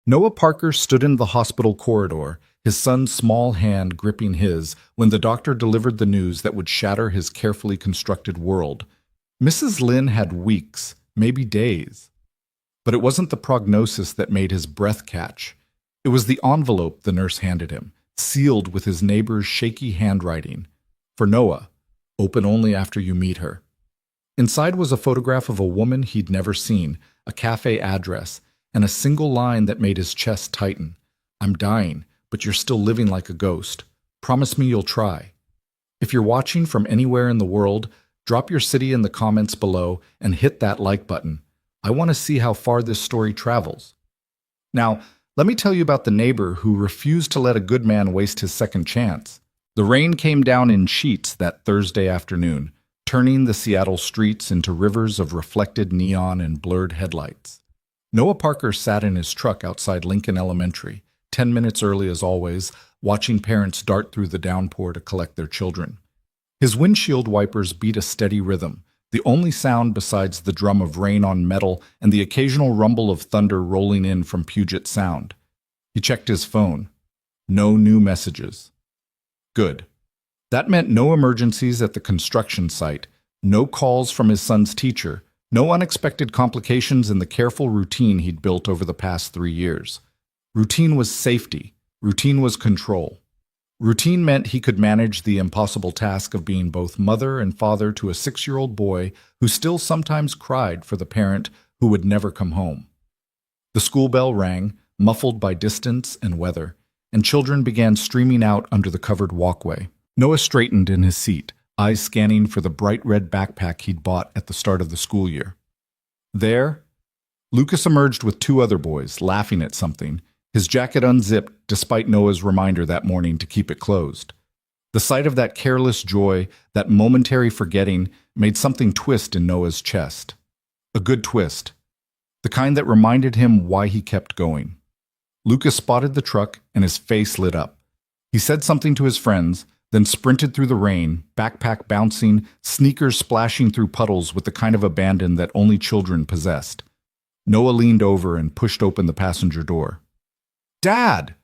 Noah Parker stood in the hospital corridor, his son's small hand gripping his, when the doctor delivered the news that would shatter his carefully constructed world. Mrs. Lynn had weeks, maybe days. But it wasn't the prognosis that made his breath catch. It was the envelope the nurse handed him, sealed with his neighbor's shaky handwriting. For Noah, open only after you meet her. Inside was a photograph of a woman he'd never seen, a cafe address, and a single line that made his chest tighten. I'm dying, but you're still living like a ghost. Promise me you'll try. If you're watching from anywhere in the world, drop your city in the comments below and hit that like button. I want to see how far this story travels. Now, let me tell you about the neighbor who refused to let a good man waste his second chance. The rain came down in sheets that Thursday afternoon, turning the Seattle streets into rivers of reflected neon and blurred headlights. Noah Parker sat in his truck outside Lincoln Elementary, 10 minutes early as always, watching parents dart through the downpour to collect their children. His windshield wipers beat a steady rhythm, the only sound besides the drum of rain on metal and the occasional rumble of thunder rolling in from Puget Sound. He checked his phone. No new messages. Good. That meant no emergencies at the construction site, no calls from his son's teacher, no unexpected complications in the careful routine he'd built over the past 3 years. Routine was safety. Routine was control. Routine meant he could manage the impossible task of being both mother and father to a 6-year-old boy who still sometimes cried for the parent who would never come home. The school bell rang, muffled by distance and weather, and children began streaming out under the covered walkway. Noah straightened in his seat, eyes scanning for the bright red backpack he'd bought at the start of the school year. There, Lucas emerged with 2 other boys, laughing at something, his jacket unzipped despite Noah's reminder that morning to keep it closed. The sight of that careless joy, that momentary forgetting, made something twist in Noah's chest. A good twist. The kind that reminded him why he kept going. Lucas spotted the truck and his face lit up. He said something to his friends, then sprinted through the rain, backpack bouncing, sneakers splashing through puddles with the kind of abandon that only children possessed. Noah leaned over and pushed open the passenger door. Dad!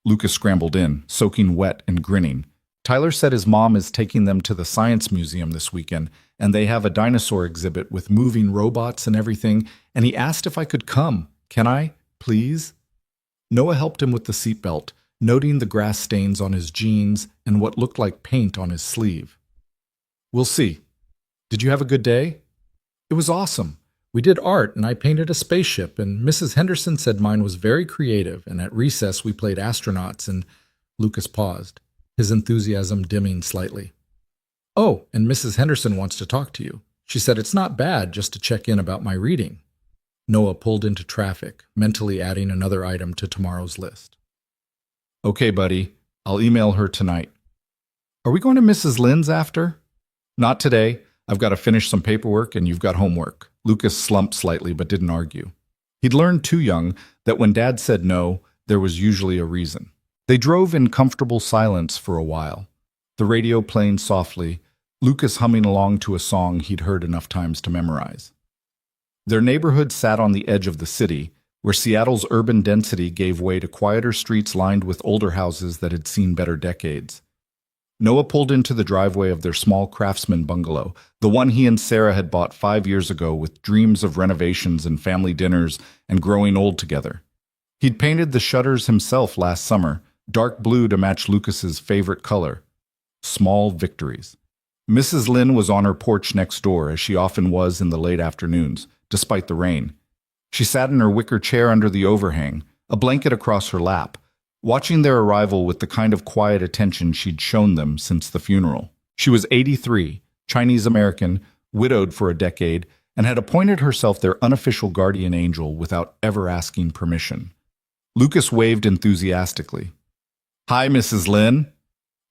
Lucas scrambled in, soaking wet and grinning. Tyler said his mom is taking them to the Science Museum this weekend, and they have a dinosaur exhibit with moving robots and everything, and he asked if I could come. Can I, please? Noah helped him with the seatbelt, noting the grass stains on his jeans and what looked like paint on his sleeve. We'll see. Did you have a good day? It was awesome. We did art and I painted a spaceship, and Mrs. Henderson said mine was very creative, and at recess we played astronauts, and Lucas paused, his enthusiasm dimming slightly. Oh, and Mrs. Henderson wants to talk to you. She said it's not bad just to check in about my reading. Noah pulled into traffic, mentally adding another item to tomorrow's list. Okay, buddy. I'll email her tonight. Are we going to Mrs. Lynn's after? Not today. I've got to finish some paperwork and you've got homework. Lucas slumped slightly but didn't argue. He'd learned too young that when Dad said no, there was usually a reason. They drove in comfortable silence for a while, the radio playing softly, Lucas humming along to a song he'd heard enough times to memorize. Their neighborhood sat on the edge of the city, where Seattle's urban density gave way to quieter streets lined with older houses that had seen better decades. Noah pulled into the driveway of their small craftsman bungalow, the one he and Sarah had bought 5 years ago with dreams of renovations and family dinners and growing old together. He'd painted the shutters himself last summer, dark blue to match Lucas's favorite color. Small victories. Mrs. Lynn was on her porch next door, as she often was in the late afternoons, despite the rain. She sat in her wicker chair under the overhang, a blanket across her lap, watching their arrival with the kind of quiet attention she'd shown them since the funeral. She was 83, Chinese-American, widowed for a decade, and had appointed herself their unofficial guardian angel without ever asking permission. Lucas waved enthusiastically. Hi, Mrs. Lynn.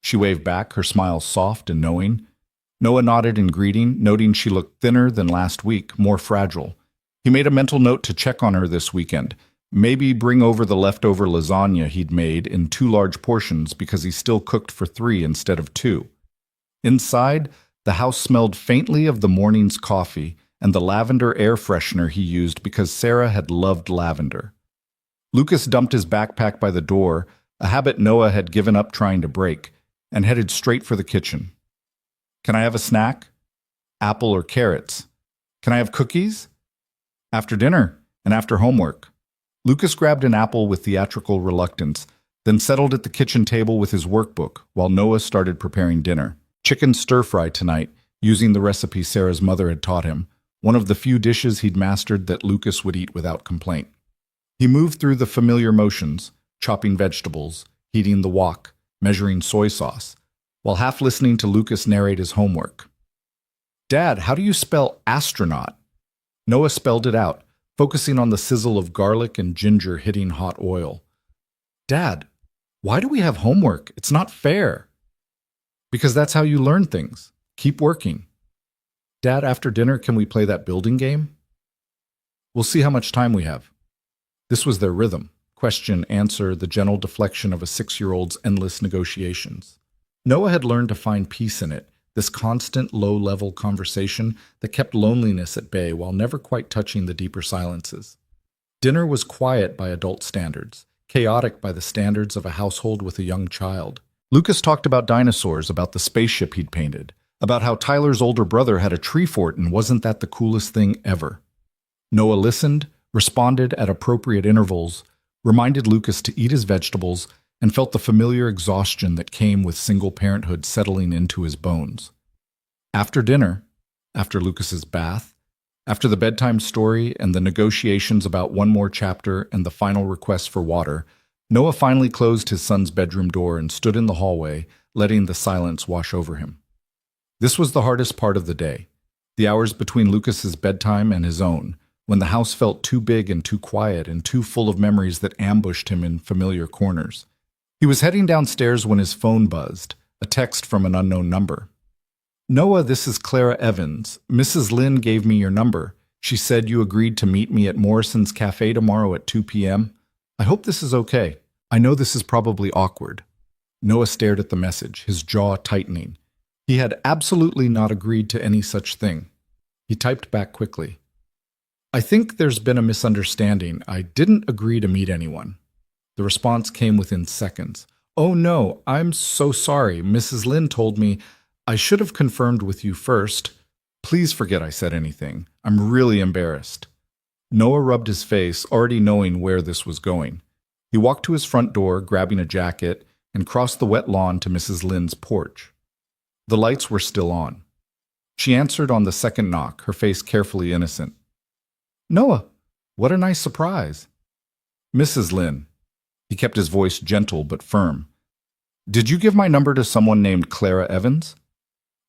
She waved back, her smile soft and knowing. Noah nodded in greeting, noting she looked thinner than last week, more fragile. He made a mental note to check on her this weekend, maybe bring over the leftover lasagna he'd made in 2 large portions because he still cooked for 3 instead of 2. Inside, the house smelled faintly of the morning's coffee and the lavender air freshener he used because Sarah had loved lavender. Lucas dumped his backpack by the door, a habit Noah had given up trying to break, and headed straight for the kitchen. Can I have a snack? Apple or carrots? Can I have cookies? After dinner and after homework. Lucas grabbed an apple with theatrical reluctance, then settled at the kitchen table with his workbook while Noah started preparing dinner. Chicken stir-fry tonight, using the recipe Sarah's mother had taught him, one of the few dishes he'd mastered that Lucas would eat without complaint. He moved through the familiar motions, chopping vegetables, heating the wok, measuring soy sauce, while half listening to Lucas narrate his homework. Dad, how do you spell astronaut? Noah spelled it out, focusing on the sizzle of garlic and ginger hitting hot oil. Dad, why do we have homework? It's not fair. Because that's how you learn things. Keep working. Dad, after dinner, can we play that building game? We'll see how much time we have. This was their rhythm. Question, answer, the gentle deflection of a 6-year-old's endless negotiations. Noah had learned to find peace in it, this constant low-level conversation that kept loneliness at bay while never quite touching the deeper silences. Dinner was quiet by adult standards, chaotic by the standards of a household with a young child. Lucas talked about dinosaurs, about the spaceship he'd painted, about how Tyler's older brother had a tree fort and wasn't that the coolest thing ever. Noah listened, responded at appropriate intervals, reminded Lucas to eat his vegetables, and felt the familiar exhaustion that came with single parenthood settling into his bones. After dinner, after Lucas's bath, after the bedtime story and the negotiations about one more chapter and the final request for water, Noah finally closed his son's bedroom door and stood in the hallway, letting the silence wash over him. This was the hardest part of the day, the hours between Lucas's bedtime and his own, when the house felt too big and too quiet and too full of memories that ambushed him in familiar corners. He was heading downstairs when his phone buzzed, a text from an unknown number. Noah, this is Clara Evans. Mrs. Lynn gave me your number. She said you agreed to meet me at Morrison's Cafe tomorrow at 2 p.m. I hope this is okay. I know this is probably awkward. Noah stared at the message, his jaw tightening. He had absolutely not agreed to any such thing. He typed back quickly. I think there's been a misunderstanding. I didn't agree to meet anyone. The response came within seconds. Oh no, I'm so sorry. Mrs. Lynn told me I should have confirmed with you first. Please forget I said anything. I'm really embarrassed. Noah rubbed his face, already knowing where this was going. He walked to his front door, grabbing a jacket, and crossed the wet lawn to Mrs. Lynn's porch. The lights were still on. She answered on the second knock, her face carefully innocent. Noah, what a nice surprise. Mrs. Lynn. He kept his voice gentle but firm. Did you give my number to someone named Clara Evans?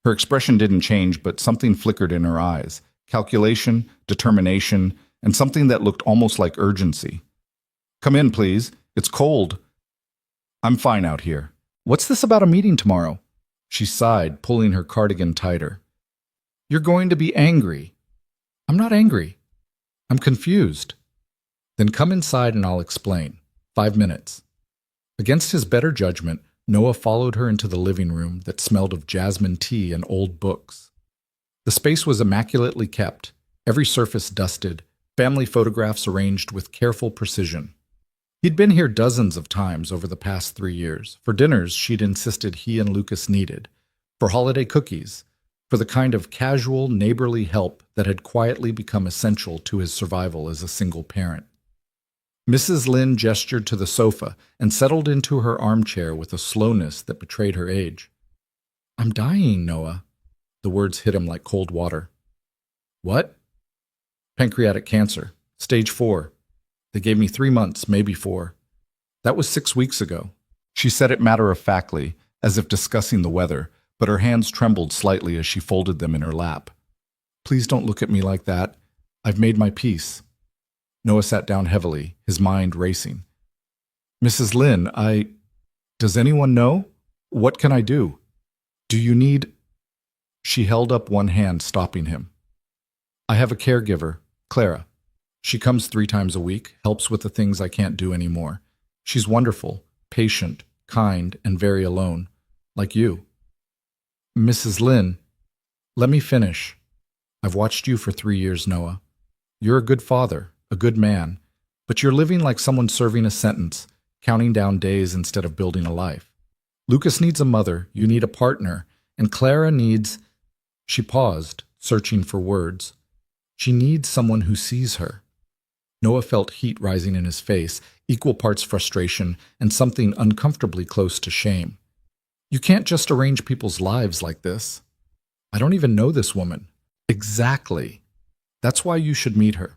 Her expression didn't change, but something flickered in her eyes. Calculation, determination, and something that looked almost like urgency. Come in, please. It's cold. I'm fine out here. What's this about a meeting tomorrow? She sighed, pulling her cardigan tighter. You're going to be angry. I'm not angry. I'm confused. Then come inside and I'll explain. 5 minutes. Against his better judgment, Noah followed her into the living room that smelled of jasmine tea and old books. The space was immaculately kept, every surface dusted, family photographs arranged with careful precision. He'd been here dozens of times over the past 3 years, for dinners she'd insisted he and Lucas needed, for holiday cookies, for the kind of casual, neighborly help that had quietly become essential to his survival as a single parent. Mrs. Lynn gestured to the sofa and settled into her armchair with a slowness that betrayed her age. I'm dying, Noah. The words hit him like cold water. What? Pancreatic cancer. Stage 4. They gave me 3 months, maybe 4. That was 6 weeks ago. She said it matter-of-factly, as if discussing the weather, but her hands trembled slightly as she folded them in her lap. Please don't look at me like that. I've made my peace. Noah sat down heavily, his mind racing. Mrs. Lynn, Does anyone know? What can I do? Do you need... She held up one hand, stopping him. I have a caregiver, Clara. She comes 3 times a week, helps with the things I can't do anymore. She's wonderful, patient, kind, and very alone, like you. Mrs. Lynn, let me finish. I've watched you for 3 years, Noah. You're a good father, a good man, but you're living like someone serving a sentence, counting down days instead of building a life. Lucas needs a mother, you need a partner, and Clara needs... She paused, searching for words. She needs someone who sees her. Noah felt heat rising in his face, equal parts frustration and something uncomfortably close to shame. You can't just arrange people's lives like this. I don't even know this woman. Exactly. That's why you should meet her.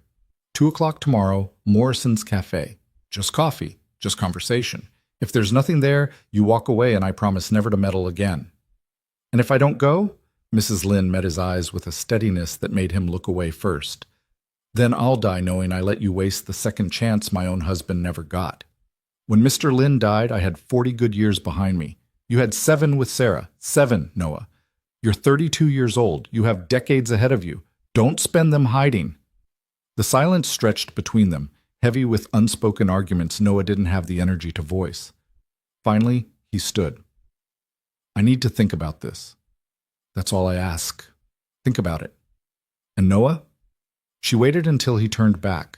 2 o'clock tomorrow, Morrison's Cafe. Just coffee, just conversation. If there's nothing there, you walk away and I promise never to meddle again. And if I don't go? Mrs. Lynn met his eyes with a steadiness that made him look away first. Then I'll die knowing I let you waste the second chance my own husband never got. When Mr. Lynn died, I had 40 good years behind me. You had 7 with Sarah. 7, Noah. You're 32 years old. You have decades ahead of you. Don't spend them hiding. The silence stretched between them, heavy with unspoken arguments Noah didn't have the energy to voice. Finally, he stood. I need to think about this. That's all I ask. Think about it. And Noah? She waited until he turned back.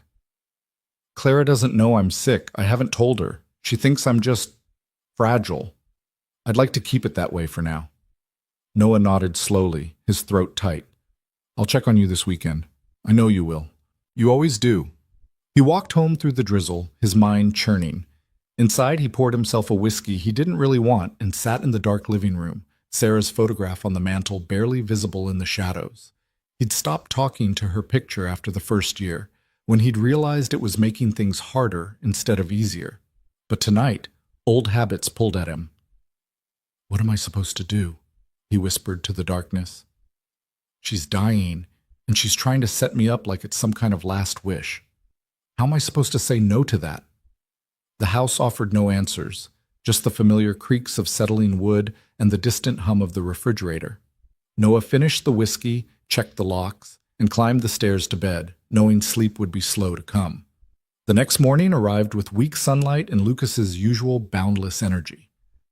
Clara doesn't know I'm sick. I haven't told her. She thinks I'm just fragile. I'd like to keep it that way for now. Noah nodded slowly, his throat tight. I'll check on you this weekend. I know you will. You always do. He walked home through the drizzle, his mind churning. Inside, he poured himself a whiskey he didn't really want and sat in the dark living room, Sarah's photograph on the mantel barely visible in the shadows. He'd stopped talking to her picture after the first year, when he'd realized it was making things harder instead of easier. But tonight, old habits pulled at him. What am I supposed to do? He whispered to the darkness. She's dying, and she's trying to set me up like it's some kind of last wish. How am I supposed to say no to that? The house offered no answers, just the familiar creaks of settling wood and the distant hum of the refrigerator. Noah finished the whiskey, checked the locks, and climbed the stairs to bed, knowing sleep would be slow to come. The next morning arrived with weak sunlight and Lucas's usual boundless energy.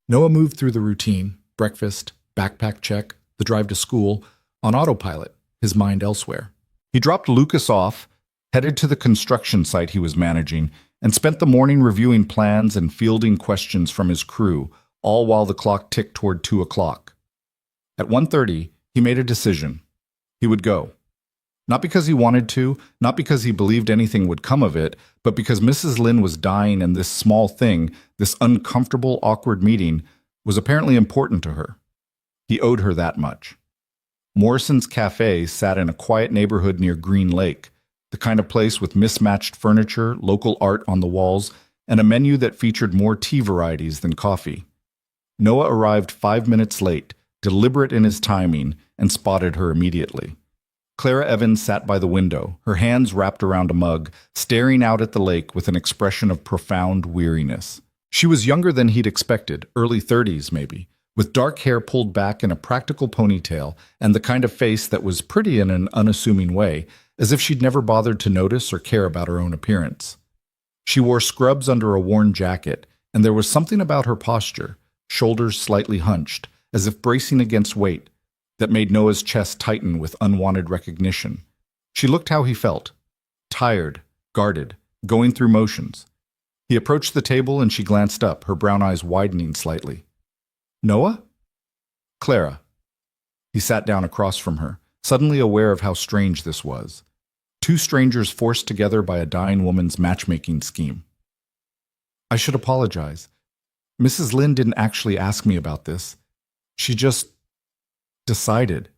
Noah moved through the routine, breakfast, backpack check, the drive to school, on autopilot, his mind elsewhere. He dropped Lucas off, headed to the construction site he was managing, and spent the morning reviewing plans and fielding questions from his crew, all while the clock ticked toward 2 o'clock. At 1:30, he made a decision. He would go. Not because he wanted to, not because he believed anything would come of it, but because Mrs. Lynn was dying and this small thing, this uncomfortable, awkward meeting, was apparently important to her. He owed her that much. Morrison's Cafe sat in a quiet neighborhood near Green Lake, the kind of place with mismatched furniture, local art on the walls, and a menu that featured more tea varieties than coffee. Noah arrived 5 minutes late, deliberate in his timing, and spotted her immediately. Clara Evans sat by the window, her hands wrapped around a mug, staring out at the lake with an expression of profound weariness. She was younger than he'd expected, early 30s maybe, with dark hair pulled back in a practical ponytail and the kind of face that was pretty in an unassuming way, as if she'd never bothered to notice or care about her own appearance. She wore scrubs under a worn jacket, and there was something about her posture, shoulders slightly hunched, as if bracing against weight, that made Noah's chest tighten with unwanted recognition. She looked how he felt, tired, guarded, going through motions. He approached the table and she glanced up, her brown eyes widening slightly. Noah? Clara. He sat down across from her, suddenly aware of how strange this was. 2 strangers forced together by a dying woman's matchmaking scheme. I should apologize. Mrs. Lynn didn't actually ask me about this. She just decided.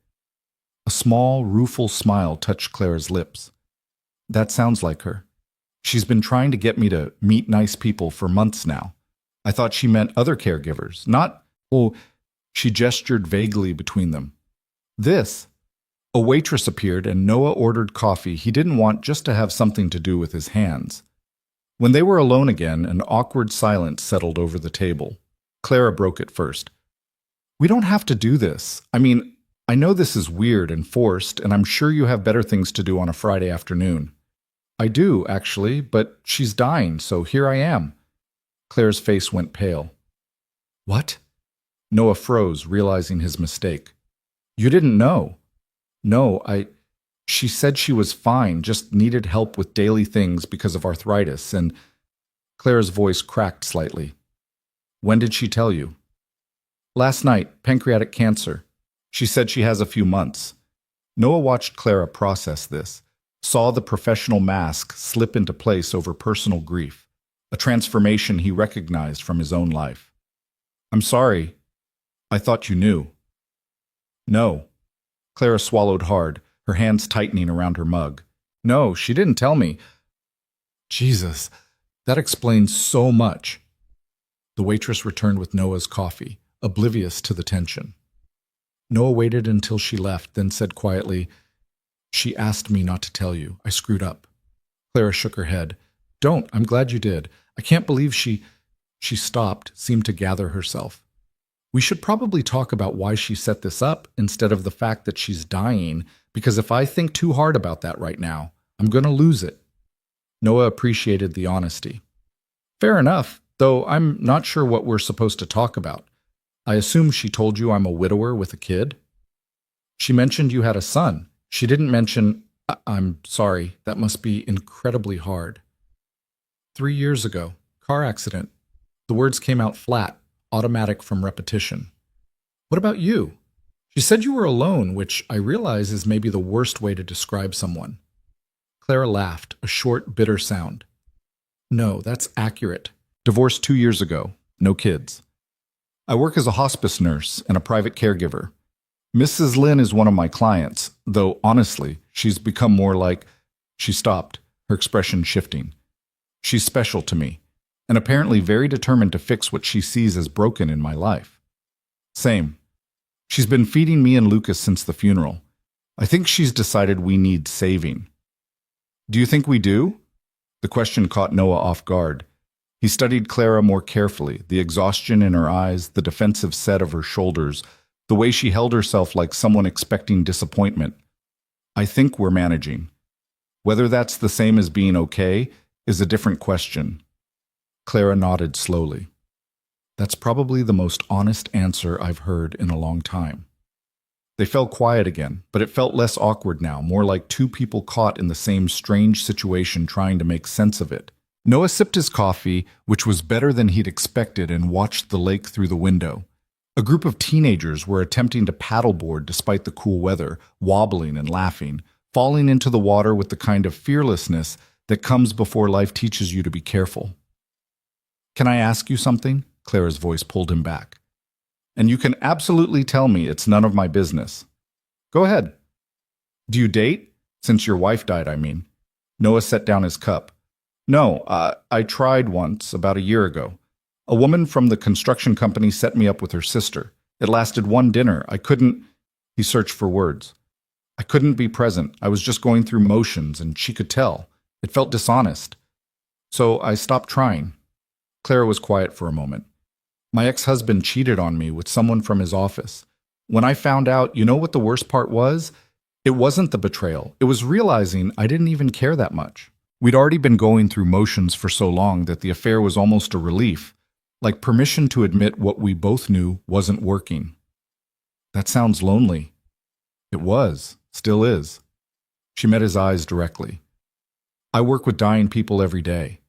A small, rueful smile touched Clara's lips. That sounds like her. She's been trying to get me to meet nice people for months now. I thought she meant other caregivers, not, she gestured vaguely between them. This. A waitress appeared and Noah ordered coffee he didn't want just to have something to do with his hands. When they were alone again, an awkward silence settled over the table. Clara broke it first. We don't have to do this. I mean, I know this is weird and forced, and I'm sure you have better things to do on a Friday afternoon. I do, actually, but she's dying, so here I am. Claire's face went pale. What? Noah froze, realizing his mistake. You didn't know. No, She said she was fine, just needed help with daily things because of arthritis, and Clara's voice cracked slightly. When did she tell you? Last night, pancreatic cancer. She said she has a few months. Noah watched Clara process this, saw the professional mask slip into place over personal grief, a transformation he recognized from his own life. I'm sorry. I thought you knew. No. Clara swallowed hard, her hands tightening around her mug. No, she didn't tell me. Jesus, that explains so much. The waitress returned with Noah's coffee, oblivious to the tension. Noah waited until she left, then said quietly, She asked me not to tell you. I screwed up. Clara shook her head. Don't. I'm glad you did. I can't believe she stopped, seemed to gather herself. We should probably talk about why she set this up instead of the fact that she's dying, because if I think too hard about that right now, I'm going to lose it. Noah appreciated the honesty. Fair enough, though I'm not sure what we're supposed to talk about. I assume she told you I'm a widower with a kid? She mentioned you had a son. She didn't mention... I'm sorry, that must be incredibly hard. 3 years ago, car accident. The words came out flat, automatic from repetition. What about you? She said you were alone, which I realize is maybe the worst way to describe someone. Clara laughed, a short, bitter sound. No, that's accurate. Divorced 2 years ago. No kids. I work as a hospice nurse and a private caregiver. Mrs. Lynn is one of my clients, though honestly, she's become more like... She stopped, her expression shifting. She's special to me, and apparently very determined to fix what she sees as broken in my life. Same. She's been feeding me and Lucas since the funeral. I think she's decided we need saving. Do you think we do? The question caught Noah off guard. He studied Clara more carefully, the exhaustion in her eyes, the defensive set of her shoulders, the way she held herself like someone expecting disappointment. I think we're managing. Whether that's the same as being okay is a different question. Clara nodded slowly. That's probably the most honest answer I've heard in a long time. They fell quiet again, but it felt less awkward now, more like two people caught in the same strange situation trying to make sense of it. Noah sipped his coffee, which was better than he'd expected, and watched the lake through the window. A group of teenagers were attempting to paddleboard despite the cool weather, wobbling and laughing, falling into the water with the kind of fearlessness that comes before life teaches you to be careful. Can I ask you something? Clara's voice pulled him back. And you can absolutely tell me it's none of my business. Go ahead. Do you date? Since your wife died, I mean. Noah set down his cup. No, I tried once, about a year ago. A woman from the construction company set me up with her sister. It lasted one dinner. I couldn't... He searched for words. I couldn't be present. I was just going through motions, and she could tell. It felt dishonest. So I stopped trying. Clara was quiet for a moment. My ex-husband cheated on me with someone from his office. When I found out, you know what the worst part was? It wasn't the betrayal. It was realizing I didn't even care that much. We'd already been going through motions for so long that the affair was almost a relief, like permission to admit what we both knew wasn't working. That sounds lonely. It was, still is. She met his eyes directly. I work with dying people every day.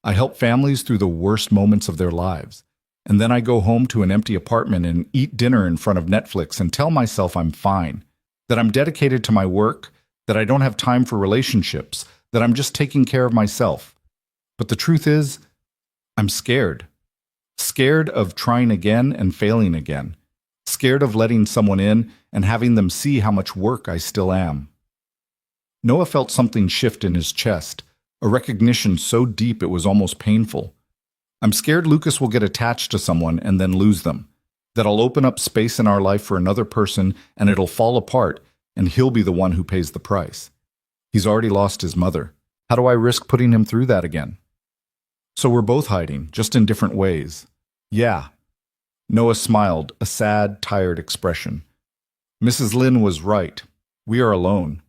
I help families through the worst moments of their lives. And then I go home to an empty apartment and eat dinner in front of Netflix and tell myself I'm fine, that I'm dedicated to my work, that I don't have time for relationships, that I'm just taking care of myself. But the truth is, I'm scared. Scared of trying again and failing again. Scared of letting someone in and having them see how much work I still am. Noah felt something shift in his chest, a recognition so deep it was almost painful. I'm scared Lucas will get attached to someone and then lose them, that I'll open up space in our life for another person and it'll fall apart and he'll be the one who pays the price. He's already lost his mother. How do I risk putting him through that again? So we're both hiding, just in different ways. Yeah. Noah smiled, a sad, tired expression. Mrs. Lynn was right. We are alone.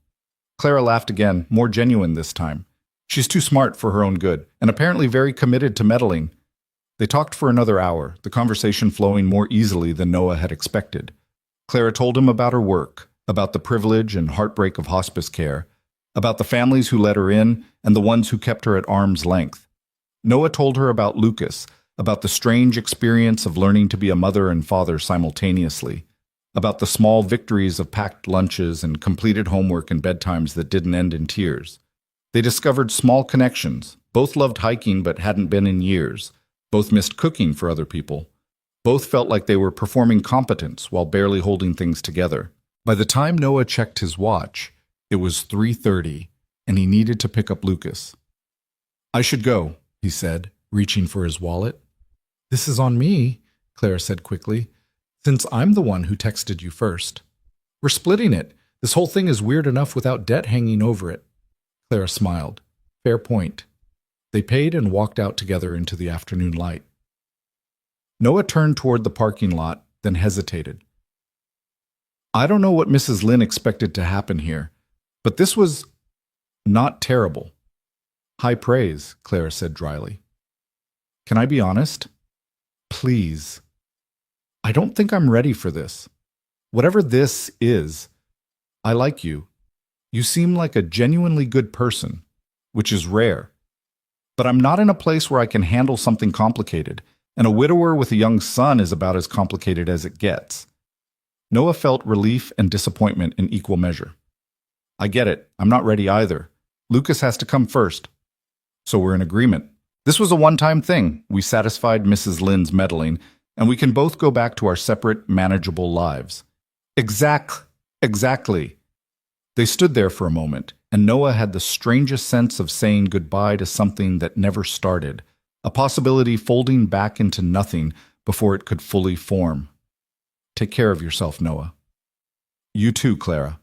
Clara laughed again, more genuine this time. She's too smart for her own good, and apparently very committed to meddling. They talked for another hour, the conversation flowing more easily than Noah had expected. Clara told him about her work, about the privilege and heartbreak of hospice care, about the families who let her in and the ones who kept her at arm's length. Noah told her about Lucas, about the strange experience of learning to be a mother and father simultaneously, about the small victories of packed lunches and completed homework and bedtimes that didn't end in tears. They discovered small connections. Both loved hiking but hadn't been in years. Both missed cooking for other people. Both felt like they were performing competence while barely holding things together. By the time Noah checked his watch, it was 3:30, and he needed to pick up Lucas. "I should go," he said, reaching for his wallet. "This is on me," Clara said quickly, "since I'm the one who texted you first. We're splitting it. This whole thing is weird enough without debt hanging over it." Clara smiled. Fair point. They paid and walked out together into the afternoon light. Noah turned toward the parking lot, then hesitated. "I don't know what Mrs. Lynn expected to happen here, but this was not terrible." "High praise," Clara said dryly. "Can I be honest? Please. I don't think I'm ready for this. Whatever this is, I like you. You seem like a genuinely good person, which is rare. But I'm not in a place where I can handle something complicated, and a widower with a young son is about as complicated as it gets." Noah felt relief and disappointment in equal measure. "I get it. I'm not ready either. Lucas has to come first." "So we're in agreement. This was a one-time thing. We satisfied Mrs. Lynn's meddling, and we can both go back to our separate, manageable lives." Exactly. They stood there for a moment, and Noah had the strangest sense of saying goodbye to something that never started, a possibility folding back into nothing before it could fully form. "Take care of yourself, Noah." "You too, Clara."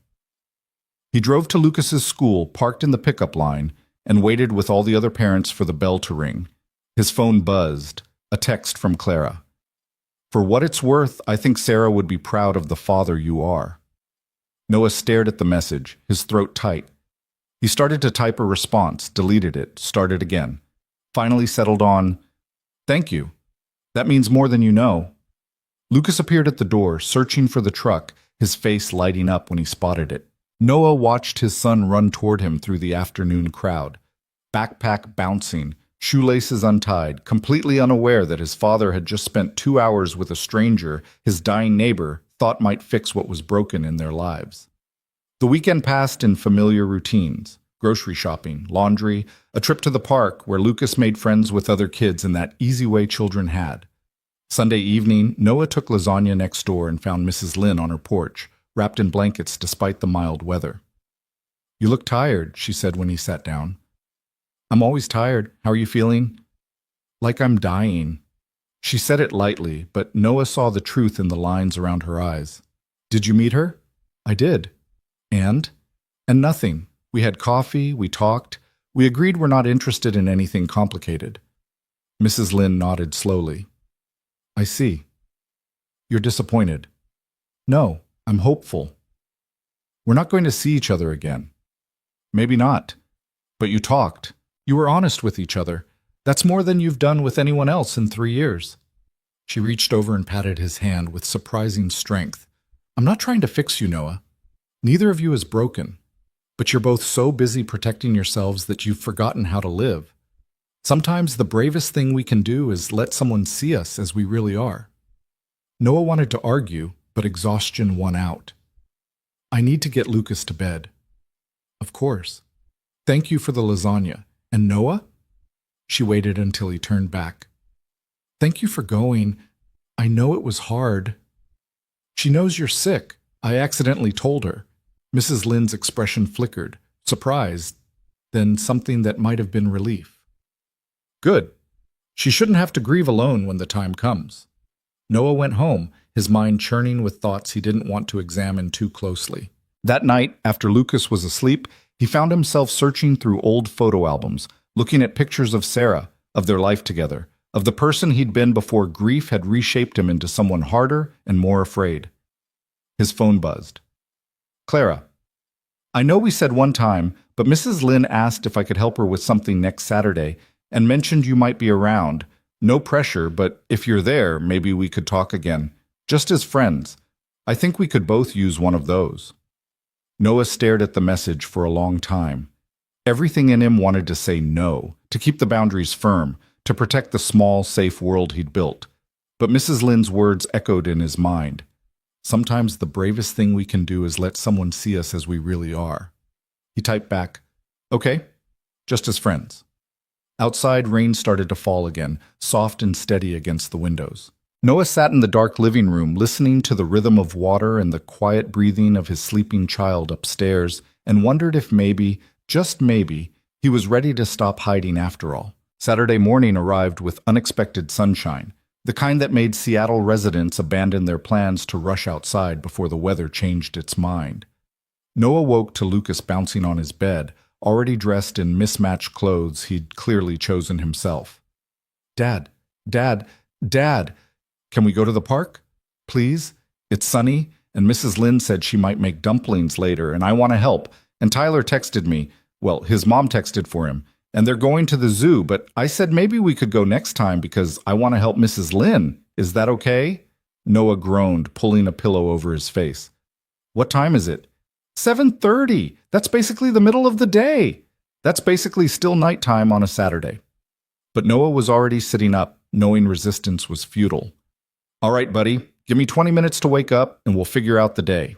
He drove to Lucas's school, parked in the pickup line, and waited with all the other parents for the bell to ring. His phone buzzed, a text from Clara. "For what it's worth, I think Sarah would be proud of the father you are." Noah stared at the message, his throat tight. He started to type a response, deleted it, started again. Finally settled on, "Thank you. That means more than you know." Lucas appeared at the door, searching for the truck, his face lighting up when he spotted it. Noah watched his son run toward him through the afternoon crowd, backpack bouncing, shoelaces untied, completely unaware that his father had just spent 2 hours with a stranger his dying neighbor thought might fix what was broken in their lives. The weekend passed in familiar routines: grocery shopping, laundry, a trip to the park where Lucas made friends with other kids in that easy way children had. Sunday evening, Noah took lasagna next door and found Mrs. Lynn on her porch, wrapped in blankets despite the mild weather. "You look tired," she said when he sat down. "I'm always tired. How are you feeling?" "Like I'm dying." She said it lightly, but Noah saw the truth in the lines around her eyes. "Did you meet her?" "I did." "And?" "And nothing. We had coffee, we talked. We agreed we're not interested in anything complicated." Mrs. Lynn nodded slowly. "I see. You're disappointed." "No, I'm hopeful." "We're not going to see each other again." "Maybe not. But you talked. You were honest with each other. That's more than you've done with anyone else in 3 years." She reached over and patted his hand with surprising strength. "I'm not trying to fix you, Noah. Neither of you is broken. But you're both so busy protecting yourselves that you've forgotten how to live. Sometimes the bravest thing we can do is let someone see us as we really are." Noah wanted to argue, but exhaustion won out. "I need to get Lucas to bed." "Of course. Thank you for the lasagna. And Noah?" She waited until he turned back. "Thank you for going. I know it was hard." "She knows you're sick. I accidentally told her." Mrs. Lynn's expression flickered, surprised, then something that might have been relief. "Good. She shouldn't have to grieve alone when the time comes." Noah went home, his mind churning with thoughts he didn't want to examine too closely. That night, after Lucas was asleep, he found himself searching through old photo albums, looking at pictures of Sarah, of their life together, of the person he'd been before grief had reshaped him into someone harder and more afraid. His phone buzzed. "Clara, I know we said one time, but Mrs. Lynn asked if I could help her with something next Saturday and mentioned you might be around. No pressure, but if you're there, maybe we could talk again. Just as friends. I think we could both use one of those." Noah stared at the message for a long time. Everything in him wanted to say no, to keep the boundaries firm, to protect the small, safe world he'd built. But Mrs. Lynn's words echoed in his mind. Sometimes the bravest thing we can do is let someone see us as we really are. He typed back, "Okay, just as friends." Outside, rain started to fall again, soft and steady against the windows. Noah sat in the dark living room, listening to the rhythm of water and the quiet breathing of his sleeping child upstairs, and wondered if maybe, just maybe, he was ready to stop hiding after all. Saturday morning arrived with unexpected sunshine, the kind that made Seattle residents abandon their plans to rush outside before the weather changed its mind. Noah woke to Lucas bouncing on his bed, already dressed in mismatched clothes he'd clearly chosen himself. "Dad, Dad, Dad, can we go to the park? Please? It's sunny, and Mrs. Lynn said she might make dumplings later, and I want to help. And Tyler texted me. Well, his mom texted for him. And they're going to the zoo, but I said maybe we could go next time because I want to help Mrs. Lynn. Is that okay?" Noah groaned, pulling a pillow over his face. "What time is it?" 7:30. That's basically the middle of the day. That's basically still nighttime on a Saturday. But Noah was already sitting up, knowing resistance was futile. "All right, buddy, give me 20 minutes to wake up and we'll figure out the day."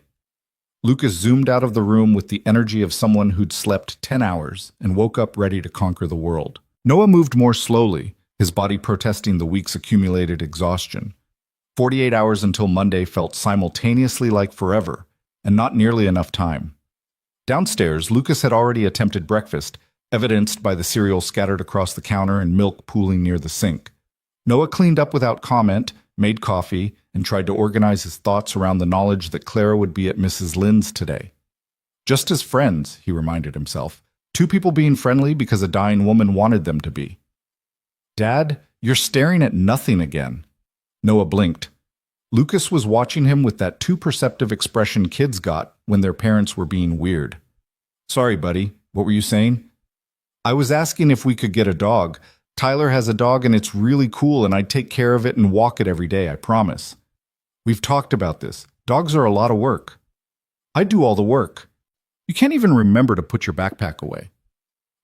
Lucas zoomed out of the room with the energy of someone who'd slept 10 hours and woke up ready to conquer the world. Noah moved more slowly, his body protesting the week's accumulated exhaustion. 48 hours until Monday felt simultaneously like forever, and not nearly enough time. Downstairs, Lucas had already attempted breakfast, evidenced by the cereal scattered across the counter and milk pooling near the sink. Noah cleaned up without comment, made coffee, and tried to organize his thoughts around the knowledge that Clara would be at Mrs. Lynn's today. Just as friends, he reminded himself. Two people being friendly because a dying woman wanted them to be. "Dad, you're staring at nothing again." Noah blinked. Lucas was watching him with that too perceptive expression kids got when their parents were being weird. "Sorry, buddy. What were you saying?" "I was asking if we could get a dog. Tyler has a dog and it's really cool and I'd take care of it and walk it every day, I promise." "We've talked about this. Dogs are a lot of work." "I do all the work. You can't even remember to put your backpack away."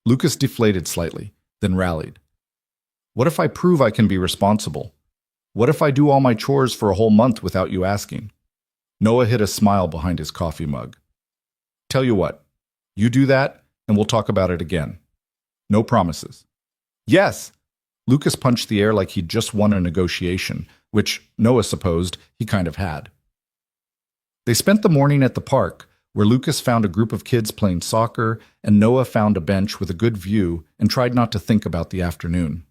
Lucas deflated slightly, then rallied. "What if I prove I can be responsible? What if I do all my chores for a whole month without you asking?" Noah hid a smile behind his coffee mug. "Tell you what, you do that and we'll talk about it again. No promises." "Yes!" Lucas punched the air like he'd just won a negotiation, which Noah supposed he kind of had. They spent the morning at the park, where Lucas found a group of kids playing soccer and Noah found a bench with a good view and tried not to think about the afternoon.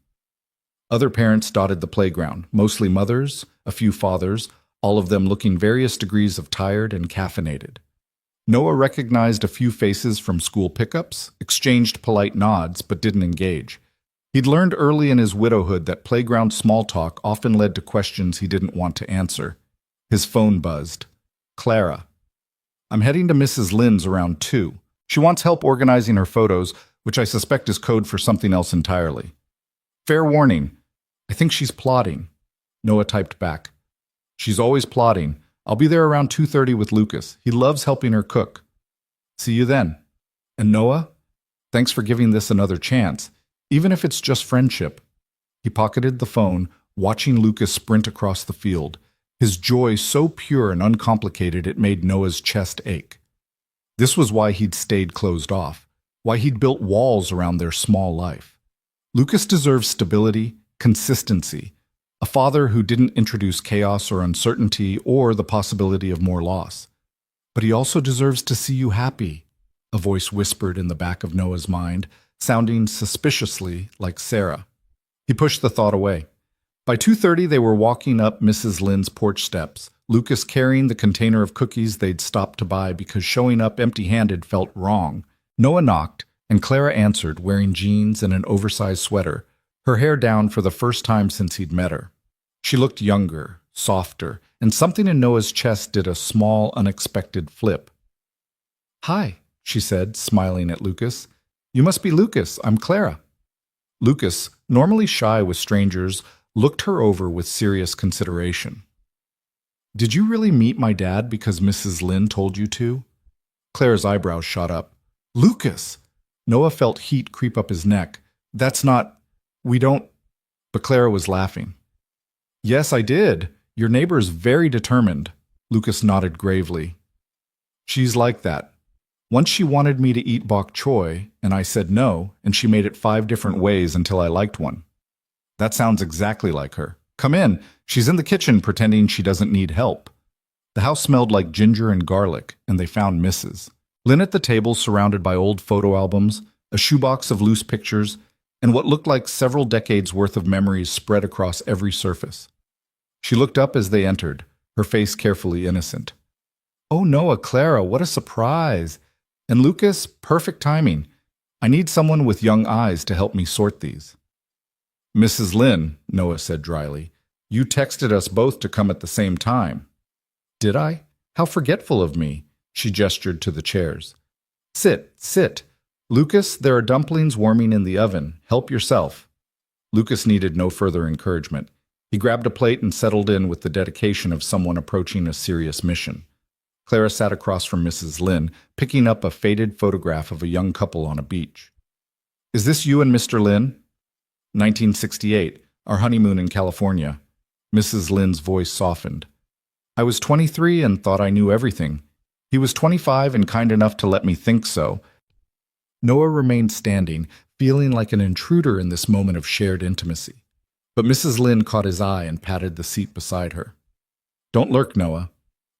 Other parents dotted the playground, mostly mothers, a few fathers, all of them looking various degrees of tired and caffeinated. Noah recognized a few faces from school pickups, exchanged polite nods, but didn't engage. He'd learned early in his widowhood that playground small talk often led to questions he didn't want to answer. His phone buzzed. "Clara. I'm heading to Mrs. Lynn's around 2. She wants help organizing her photos, which I suspect is code for something else entirely. Fair warning. I think she's plotting." Noah typed back. "She's always plotting. I'll be there around 2:30 with Lucas. He loves helping her cook. See you then. And Noah, thanks for giving this another chance. Even if it's just friendship." He pocketed the phone, watching Lucas sprint across the field, his joy so pure and uncomplicated it made Noah's chest ache. This was why he'd stayed closed off, why he'd built walls around their small life. Lucas deserves stability, consistency, a father who didn't introduce chaos or uncertainty or the possibility of more loss. "But he also deserves to see you happy," a voice whispered in the back of Noah's mind, sounding suspiciously like Sarah. He pushed the thought away. By 2:30, they were walking up Mrs. Lynn's porch steps, Lucas carrying the container of cookies they'd stopped to buy because showing up empty-handed felt wrong. Noah knocked, and Clara answered, wearing jeans and an oversized sweater, her hair down for the first time since he'd met her. She looked younger, softer, and something in Noah's chest did a small, unexpected flip. "Hi," she said, smiling at Lucas. "You must be Lucas. I'm Clara." Lucas, normally shy with strangers, looked her over with serious consideration. "Did you really meet my dad because Mrs. Lynn told you to?" Claire's eyebrows shot up. Lucas! Noah felt heat creep up his neck. That's not... We don't... But Clara was laughing. Yes, I did. Your neighbor's very determined. Lucas nodded gravely. She's like that. Once she wanted me to eat bok choy, and I said no, and she made it 5 different ways until I liked one. That sounds exactly like her. Come in. She's in the kitchen pretending she doesn't need help. The house smelled like ginger and garlic, and they found Mrs. Lynn at the table surrounded by old photo albums, a shoebox of loose pictures, and what looked like several decades' worth of memories spread across every surface. She looked up as they entered, her face carefully innocent. Oh, Noah, Clara, what a surprise! And Lucas, perfect timing. I need someone with young eyes to help me sort these. Mrs. Lynn, Noah said dryly, you texted us both to come at the same time. Did I? How forgetful of me. She gestured to the chairs. Sit, sit. Lucas, there are dumplings warming in the oven. Help yourself. Lucas needed no further encouragement. He grabbed a plate and settled in with the dedication of someone approaching a serious mission. Clara sat across from Mrs. Lynn, picking up a faded photograph of a young couple on a beach. Is this you and Mr. Lynn? 1968, our honeymoon in California. Mrs. Lynn's voice softened. I was 23 and thought I knew everything. He was 25 and kind enough to let me think so. Noah remained standing, feeling like an intruder in this moment of shared intimacy. But Mrs. Lynn caught his eye and patted the seat beside her. Don't lurk, Noah.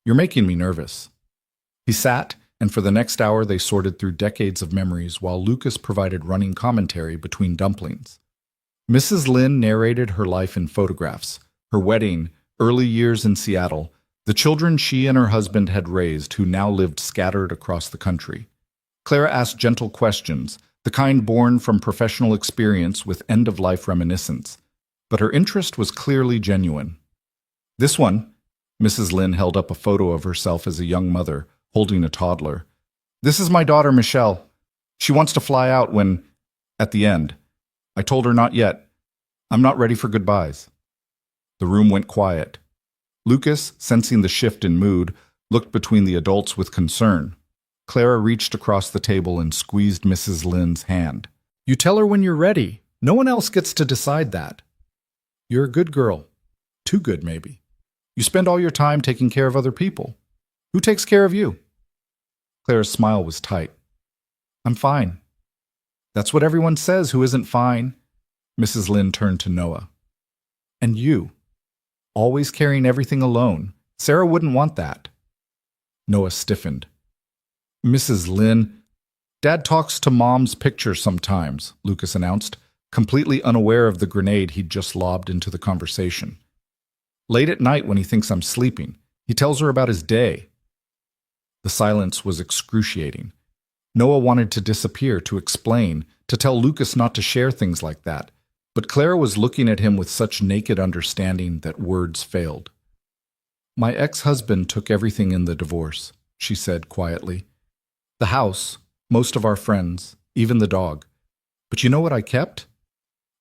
You're making me nervous. He sat, and for the next hour they sorted through decades of memories while Lucas provided running commentary between dumplings. Mrs. Lynn narrated her life in photographs, her wedding, early years in Seattle, the children she and her husband had raised who now lived scattered across the country. Clara asked gentle questions, the kind born from professional experience with end-of-life reminiscence, but her interest was clearly genuine. This one, Mrs. Lynn held up a photo of herself as a young mother, holding a toddler. This is my daughter, Michelle. She wants to fly out when, at the end. I told her not yet. I'm not ready for goodbyes. The room went quiet. Lucas, sensing the shift in mood, looked between the adults with concern. Clara reached across the table and squeezed Mrs. Lynn's hand. You tell her when you're ready. No one else gets to decide that. You're a good girl. Too good, maybe. You spend all your time taking care of other people. Who takes care of you? Clara's smile was tight. I'm fine. That's what everyone says who isn't fine. Mrs. Lynn turned to Noah. And you. Always carrying everything alone. Sarah wouldn't want that. Noah stiffened. Mrs. Lynn, Dad talks to Mom's picture sometimes, Lucas announced, completely unaware of the grenade he'd just lobbed into the conversation. Late at night when he thinks I'm sleeping, he tells her about his day. The silence was excruciating. Noah wanted to disappear, to explain, to tell Lucas not to share things like that, but Clara was looking at him with such naked understanding that words failed. My ex-husband took everything in the divorce, she said quietly. The house, most of our friends, even the dog. But you know what I kept?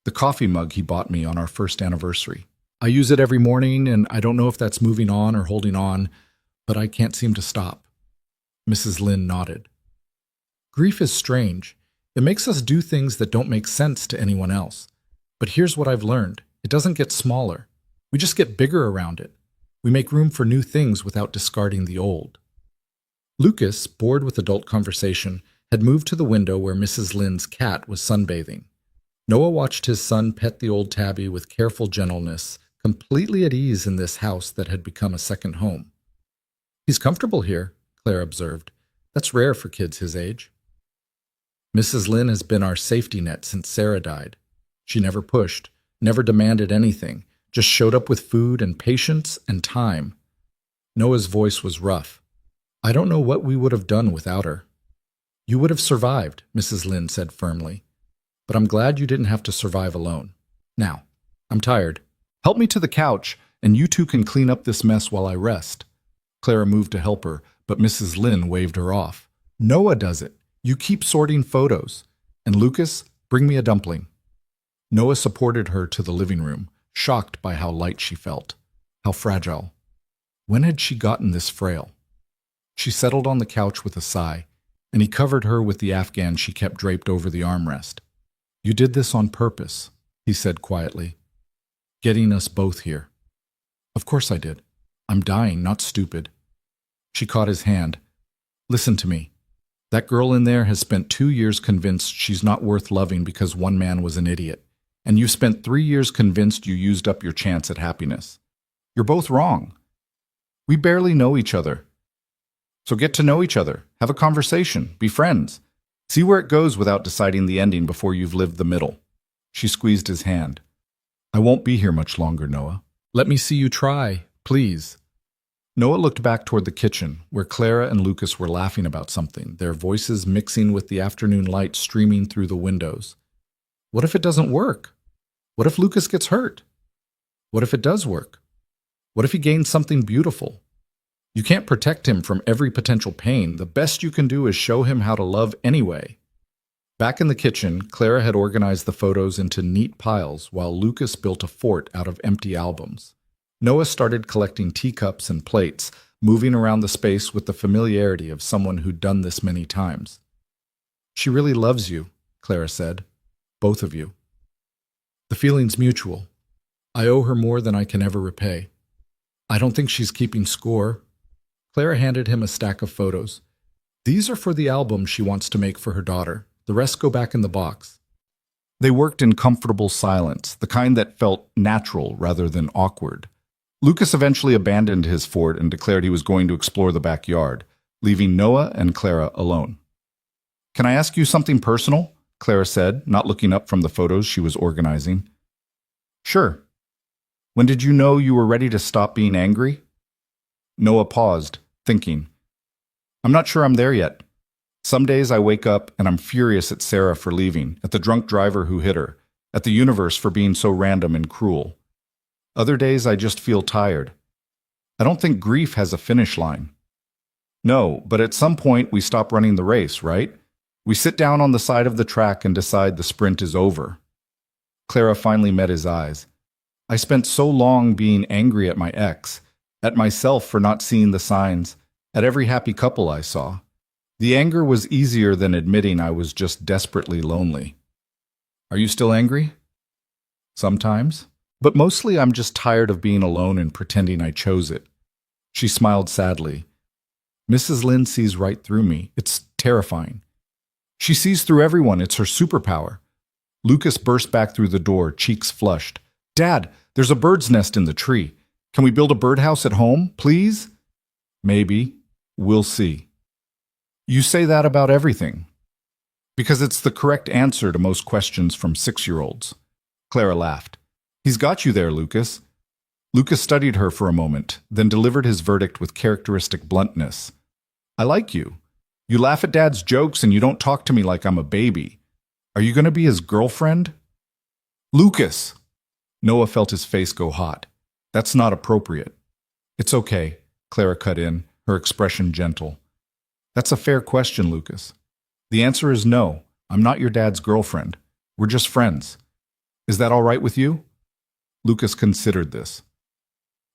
The coffee mug he bought me on our first anniversary. I use it every morning, and I don't know if that's moving on or holding on, but I can't seem to stop. Mrs. Lynn nodded. Grief is strange. It makes us do things that don't make sense to anyone else. But here's what I've learned. It doesn't get smaller. We just get bigger around it. We make room for new things without discarding the old. Lucas, bored with adult conversation, had moved to the window where Mrs. Lynn's cat was sunbathing. Noah watched his son pet the old tabby with careful gentleness, completely at ease in this house that had become a second home. He's comfortable here, Claire observed. That's rare for kids his age. Mrs. Lynn has been our safety net since Sarah died. She never pushed, never demanded anything, just showed up with food and patience and time. Noah's voice was rough. I don't know what we would have done without her. You would have survived, Mrs. Lynn said firmly. But I'm glad you didn't have to survive alone. Now, I'm tired. Help me to the couch, and you two can clean up this mess while I rest. Clara moved to help her, but Mrs. Lynn waved her off. Noah does it. You keep sorting photos. And Lucas, bring me a dumpling. Noah supported her to the living room, shocked by how light she felt, how fragile. When had she gotten this frail? She settled on the couch with a sigh, and he covered her with the Afghan she kept draped over the armrest. "You did this on purpose," he said quietly, "getting us both here." "Of course I did. I'm dying, not stupid." She caught his hand. "Listen to me. That girl in there has spent 2 years convinced she's not worth loving because one man was an idiot. And you spent 3 years convinced you used up your chance at happiness. You're both wrong. We barely know each other. So get to know each other. Have a conversation. Be friends. See where it goes without deciding the ending before you've lived the middle." She squeezed his hand. "I won't be here much longer, Noah. Let me see you try, please." Noah looked back toward the kitchen, where Clara and Lucas were laughing about something, their voices mixing with the afternoon light streaming through the windows. What if it doesn't work? What if Lucas gets hurt? What if it does work? What if he gains something beautiful? You can't protect him from every potential pain. The best you can do is show him how to love anyway. Back in the kitchen, Clara had organized the photos into neat piles while Lucas built a fort out of empty albums. Noah started collecting teacups and plates, moving around the space with the familiarity of someone who'd done this many times. "She really loves you," Clara said. "Both of you. The feeling's mutual. I owe her more than I can ever repay. I don't think she's keeping score." Clara handed him a stack of photos. "These are for the album she wants to make for her daughter. The rest go back in the box." They worked in comfortable silence, the kind that felt natural rather than awkward. Lucas eventually abandoned his fort and declared he was going to explore the backyard, leaving Noah and Clara alone. "Can I ask you something personal?" Clara said, not looking up from the photos she was organizing. "Sure. When did you know you were ready to stop being angry?" Noah paused, thinking. "I'm not sure I'm there yet. Some days I wake up and I'm furious at Sarah for leaving, at the drunk driver who hit her, at the universe for being so random and cruel. Other days I just feel tired. I don't think grief has a finish line. No, but at some point we stop running the race, right? We sit down on the side of the track and decide the sprint is over." Clara finally met his eyes. "I spent so long being angry at my ex, at myself for not seeing the signs, at every happy couple I saw. The anger was easier than admitting I was just desperately lonely." "Are you still angry?" "Sometimes. But mostly I'm just tired of being alone and pretending I chose it." She smiled sadly. "Mrs. Lynn sees right through me. It's terrifying. She sees through everyone. It's her superpower." Lucas burst back through the door, cheeks flushed. "Dad, there's a bird's nest in the tree. Can we build a birdhouse at home, please?" "Maybe. We'll see." "You say that about everything." "Because it's the correct answer to most questions from 6-year-olds. Clara laughed. "He's got you there, Lucas." Lucas studied her for a moment, then delivered his verdict with characteristic bluntness. "I like you. You laugh at Dad's jokes and you don't talk to me like I'm a baby. Are you going to be his girlfriend?" "Lucas!" Noah felt his face go hot. "That's not appropriate." "It's okay," Clara cut in, her expression gentle. "That's a fair question, Lucas. The answer is no. I'm not your dad's girlfriend. We're just friends. Is that all right with you?" Lucas considered this.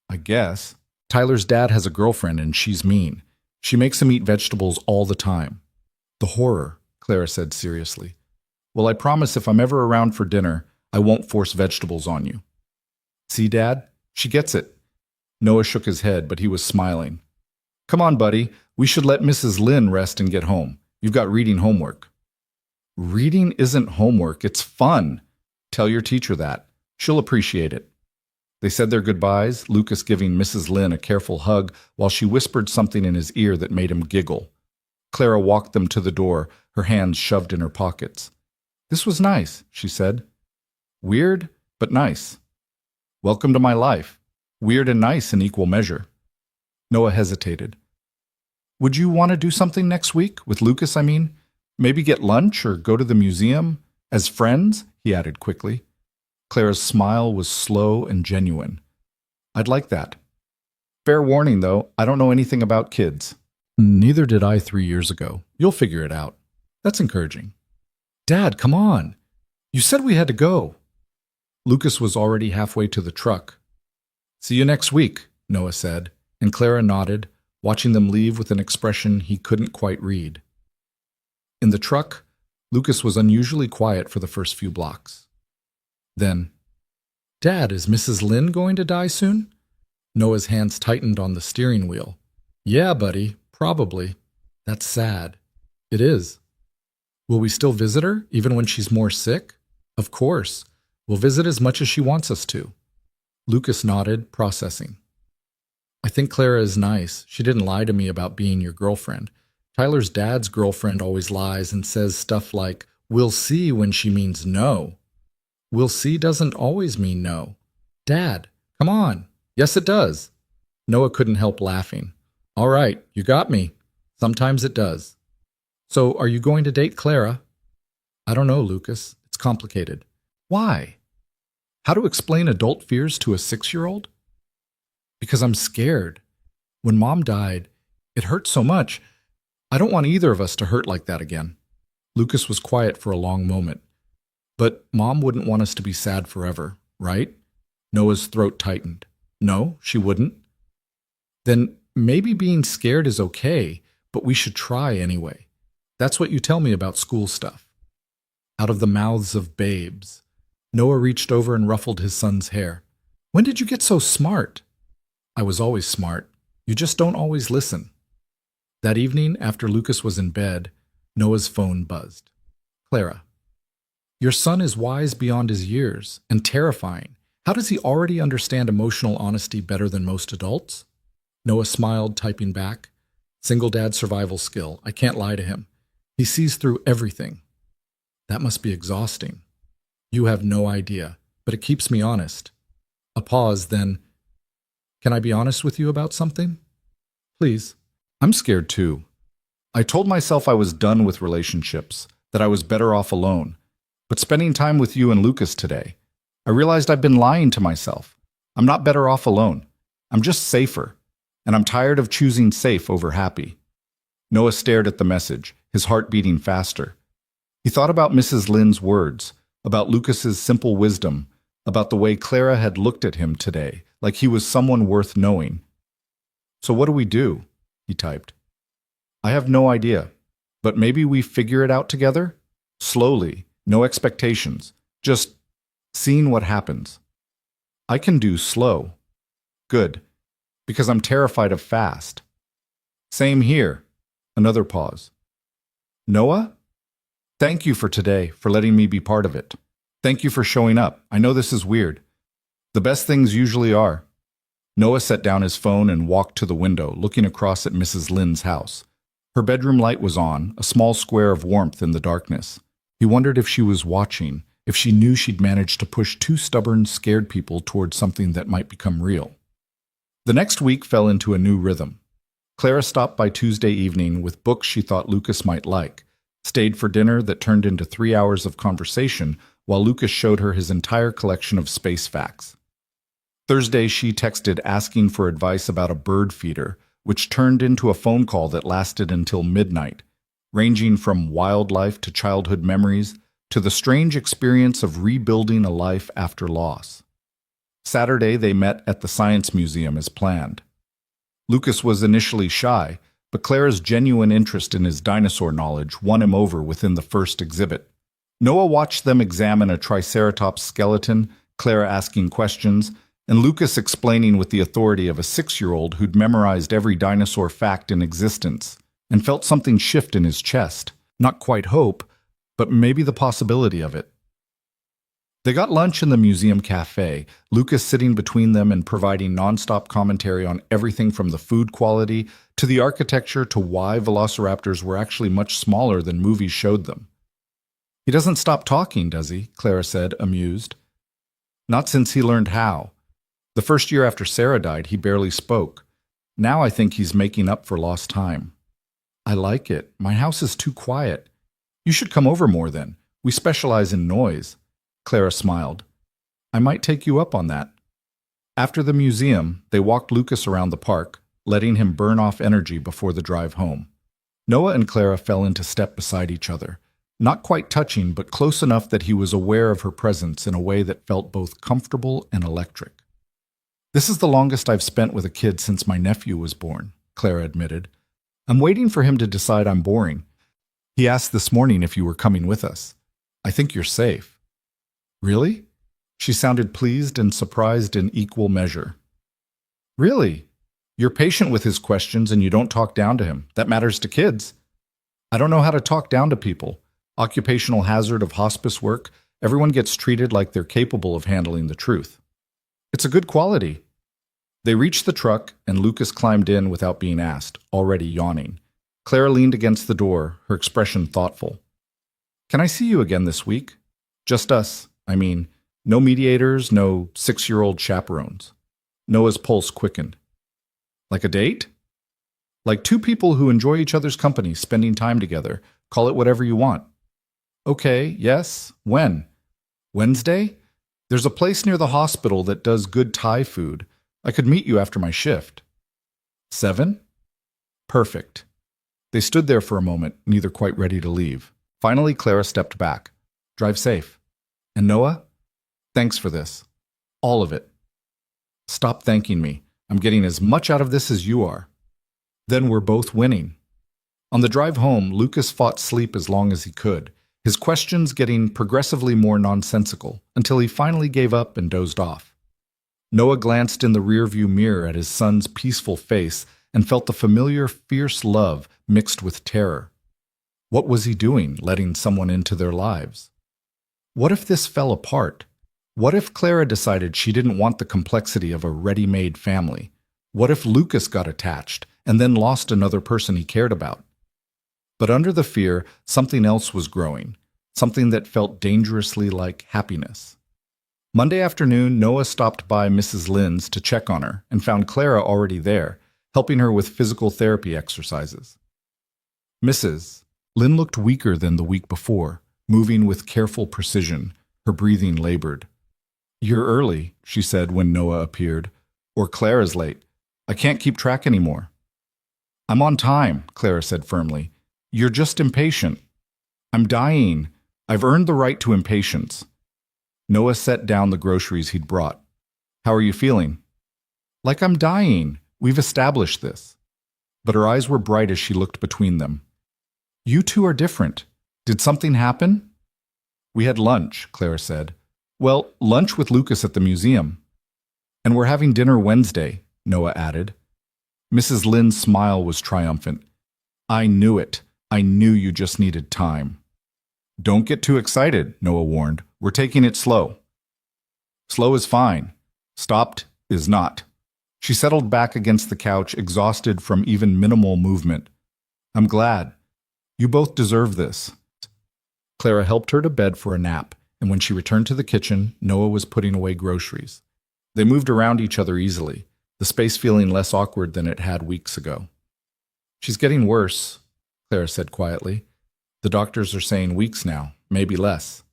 "I guess. Tyler's dad has a girlfriend and she's mean. She makes him eat vegetables all the time." "The horror," Clara said seriously. "Well, I promise if I'm ever around for dinner, I won't force vegetables on you." "See, Dad? She gets it." Noah shook his head, but he was smiling. "Come on, buddy. We should let Mrs. Lynn rest and get home. You've got reading homework." "Reading isn't homework. It's fun. Tell your teacher that. She'll appreciate it." They said their goodbyes, Lucas giving Mrs. Lynn a careful hug while she whispered something in his ear that made him giggle. Clara walked them to the door, her hands shoved in her pockets. "This was nice," she said. "Weird, but nice. Welcome to my life. Weird and nice in equal measure." Noah hesitated. "Would you want to do something next week? With Lucas, I mean? Maybe get lunch or go to the museum? As friends?" he added quickly. Clara's smile was slow and genuine. "I'd like that. Fair warning, though, I don't know anything about kids." "Neither did I 3 years ago. You'll figure it out." "That's encouraging." "Dad, come on. You said we had to go." Lucas was already halfway to the truck. "See you next week," Noah said, and Clara nodded, watching them leave with an expression he couldn't quite read. In the truck, Lucas was unusually quiet for the first few blocks. Then, "Dad, is Mrs. Lynn going to die soon?" Noah's hands tightened on the steering wheel. "Yeah, buddy, probably. That's sad." "It is." "Will we still visit her, even when she's more sick?" "Of course. We'll visit as much as she wants us to." Lucas nodded, processing. "I think Clara is nice. She didn't lie to me about being your girlfriend. Tyler's dad's girlfriend always lies and says stuff like, 'We'll see,' when she means no. 'We'll see' doesn't always mean no. Dad, come on." "Yes, it does." Noah couldn't help laughing. "All right, you got me. Sometimes it does." "So, are you going to date Clara?" "I don't know, Lucas. It's complicated." "Why?" "How to explain adult fears to a 6-year-old? Because I'm scared. When Mom died, it hurt so much. I don't want either of us to hurt like that again." Lucas was quiet for a long moment. "But Mom wouldn't want us to be sad forever, right?" Noah's throat tightened. "No, she wouldn't." "Then maybe being scared is okay, but we should try anyway. That's what you tell me about school stuff." Out of the mouths of babes, Noah reached over and ruffled his son's hair. "When did you get so smart?" "I was always smart. You just don't always listen." That evening, after Lucas was in bed, Noah's phone buzzed. "Clara, your son is wise beyond his years and terrifying. How does he already understand emotional honesty better than most adults?" Noah smiled, typing back. "Single dad survival skill. I can't lie to him. He sees through everything." "That must be exhausting." "You have no idea, but it keeps me honest." A pause, then, "Can I be honest with you about something?" "Please." "I'm scared too. I told myself I was done with relationships, that I was better off alone. But spending time with you and Lucas today, I realized I've been lying to myself. I'm not better off alone. I'm just safer. And I'm tired of choosing safe over happy." Noah stared at the message, his heart beating faster. He thought about Mrs. Lynn's words, about Lucas's simple wisdom, about the way Clara had looked at him today, like he was someone worth knowing. "So what do we do?" he typed. "I have no idea, but maybe we figure it out together? Slowly, no expectations, just seeing what happens." "I can do slow." "Good, because I'm terrified of fast." "Same here." Another pause. "Noah? Thank you for today, for letting me be part of it. Thank you for showing up. I know this is weird. The best things usually are." Noah set down his phone and walked to the window, looking across at Mrs. Lynn's house. Her bedroom light was on, a small square of warmth in the darkness. He wondered if she was watching, if she knew she'd managed to push two stubborn, scared people towards something that might become real. The next week fell into a new rhythm. Clara stopped by Tuesday evening with books she thought Lucas might like, stayed for dinner that turned into 3 hours of conversation while Lucas showed her his entire collection of space facts. Thursday, she texted asking for advice about a bird feeder, which turned into a phone call that lasted until midnight, ranging from wildlife to childhood memories to the strange experience of rebuilding a life after loss. Saturday, they met at the Science Museum as planned. Lucas was initially shy, but Clara's genuine interest in his dinosaur knowledge won him over within the first exhibit. Noah watched them examine a Triceratops skeleton, Clara asking questions, and Lucas explaining with the authority of a 6-year-old who'd memorized every dinosaur fact in existence and felt something shift in his chest. Not quite hope, but maybe the possibility of it. They got lunch in the museum cafe, Lucas sitting between them and providing nonstop commentary on everything from the food quality to the architecture to why velociraptors were actually much smaller than movies showed them. "He doesn't stop talking, does he?" Clara said, amused. "Not since he learned how. The first year after Sarah died, he barely spoke. Now I think he's making up for lost time." "I like it. My house is too quiet. You should come over more then. We specialize in noise." Clara smiled. "I might take you up on that." After the museum, they walked Lucas around the park, letting him burn off energy before the drive home. Noah and Clara fell into step beside each other, not quite touching, but close enough that he was aware of her presence in a way that felt both comfortable and electric. "This is the longest I've spent with a kid since my nephew was born," Clara admitted. I'm waiting for him to decide I'm boring. He asked this morning if you were coming with us. I think you're safe. Really? She sounded pleased and surprised in equal measure. Really? You're patient with his questions and you don't talk down to him. That matters to kids. I don't know how to talk down to people. Occupational hazard of hospice work, everyone gets treated like they're capable of handling the truth. It's a good quality. They reached the truck and Lucas climbed in without being asked, already yawning. Clara leaned against the door, her expression thoughtful. Can I see you again this week? Just us. I mean, no mediators, no 6-year-old chaperones. Noah's pulse quickened. Like a date? Like two people who enjoy each other's company, spending time together. Call it whatever you want. Okay, yes. When? Wednesday? There's a place near the hospital that does good Thai food. I could meet you after my shift. 7? Perfect. They stood there for a moment, neither quite ready to leave. Finally, Clara stepped back. Drive safe. And Noah? Thanks for this. All of it. Stop thanking me. I'm getting as much out of this as you are. Then we're both winning. On the drive home, Lucas fought sleep as long as he could, his questions getting progressively more nonsensical, until he finally gave up and dozed off. Noah glanced in the rearview mirror at his son's peaceful face and felt the familiar, fierce love mixed with terror. What was he doing, letting someone into their lives? What if this fell apart? What if Clara decided she didn't want the complexity of a ready-made family? What if Lucas got attached and then lost another person he cared about? But under the fear, something else was growing, something that felt dangerously like happiness. Monday afternoon, Noah stopped by Mrs. Lynn's to check on her and found Clara already there, helping her with physical therapy exercises. Mrs. Lynn looked weaker than the week before, moving with careful precision, her breathing labored. You're early, she said when Noah appeared. Or Clara's late. I can't keep track anymore. I'm on time, Clara said firmly. You're just impatient. I'm dying. I've earned the right to impatience. Noah set down the groceries he'd brought. How are you feeling? Like I'm dying. We've established this. But her eyes were bright as she looked between them. You two are different. Did something happen? We had lunch, Clara said. Well, lunch with Lucas at the museum. And we're having dinner Wednesday, Noah added. Mrs. Lynn's smile was triumphant. I knew it. I knew you just needed time. Don't get too excited, Noah warned. We're taking it slow. Slow is fine. Stopped is not. She settled back against the couch, exhausted from even minimal movement. I'm glad. You both deserve this. Clara helped her to bed for a nap, and when she returned to the kitchen, Noah was putting away groceries. They moved around each other easily, the space feeling less awkward than it had weeks ago. She's getting worse, Clara said quietly. The doctors are saying weeks now, maybe less.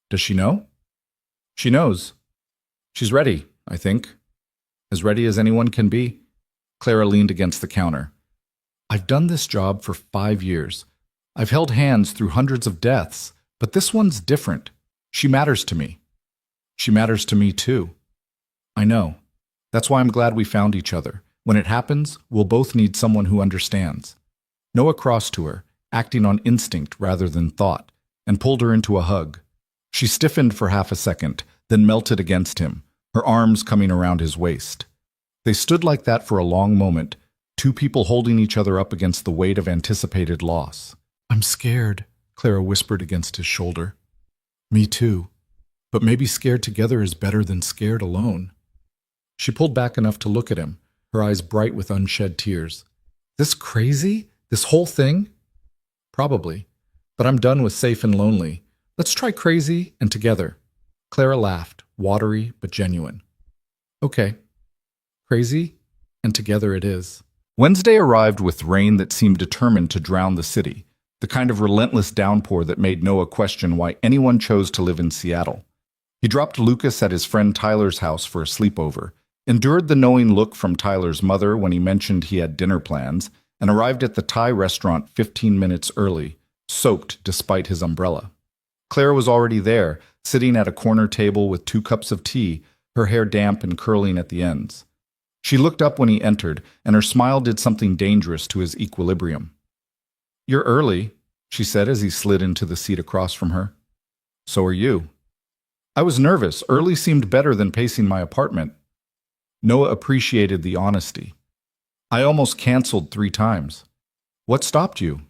Does she know? She knows. She's ready, I think. As ready as anyone can be. Clara leaned against the counter. I've done this job for 5 years. I've held hands through hundreds of deaths, but this one's different. She matters to me. She matters to me too. I know. That's why I'm glad we found each other. When it happens, we'll both need someone who understands. Noah crossed to her, acting on instinct rather than thought, and pulled her into a hug. She stiffened for half a second, then melted against him, her arms coming around his waist. They stood like that for a long moment, two people holding each other up against the weight of anticipated loss. I'm scared, Clara whispered against his shoulder. Me too. But maybe scared together is better than scared alone. She pulled back enough to look at him, her eyes bright with unshed tears. This crazy? This whole thing? Probably. But I'm done with safe and lonely. Let's try crazy and together. Clara laughed, watery but genuine. Okay. Crazy and together it is. Wednesday arrived with rain that seemed determined to drown the city, the kind of relentless downpour that made Noah question why anyone chose to live in Seattle. He dropped Lucas at his friend Tyler's house for a sleepover, endured the knowing look from Tyler's mother when he mentioned he had dinner plans, and arrived at the Thai restaurant 15 minutes early, soaked despite his umbrella. Clara was already there, sitting at a corner table with 2 cups of tea, her hair damp and curling at the ends. She looked up when he entered, and her smile did something dangerous to his equilibrium. "You're early," she said as he slid into the seat across from her. "So are you." I was nervous. Early seemed better than pacing my apartment. Noah appreciated the honesty. "I almost canceled 3 times. What stopped you?"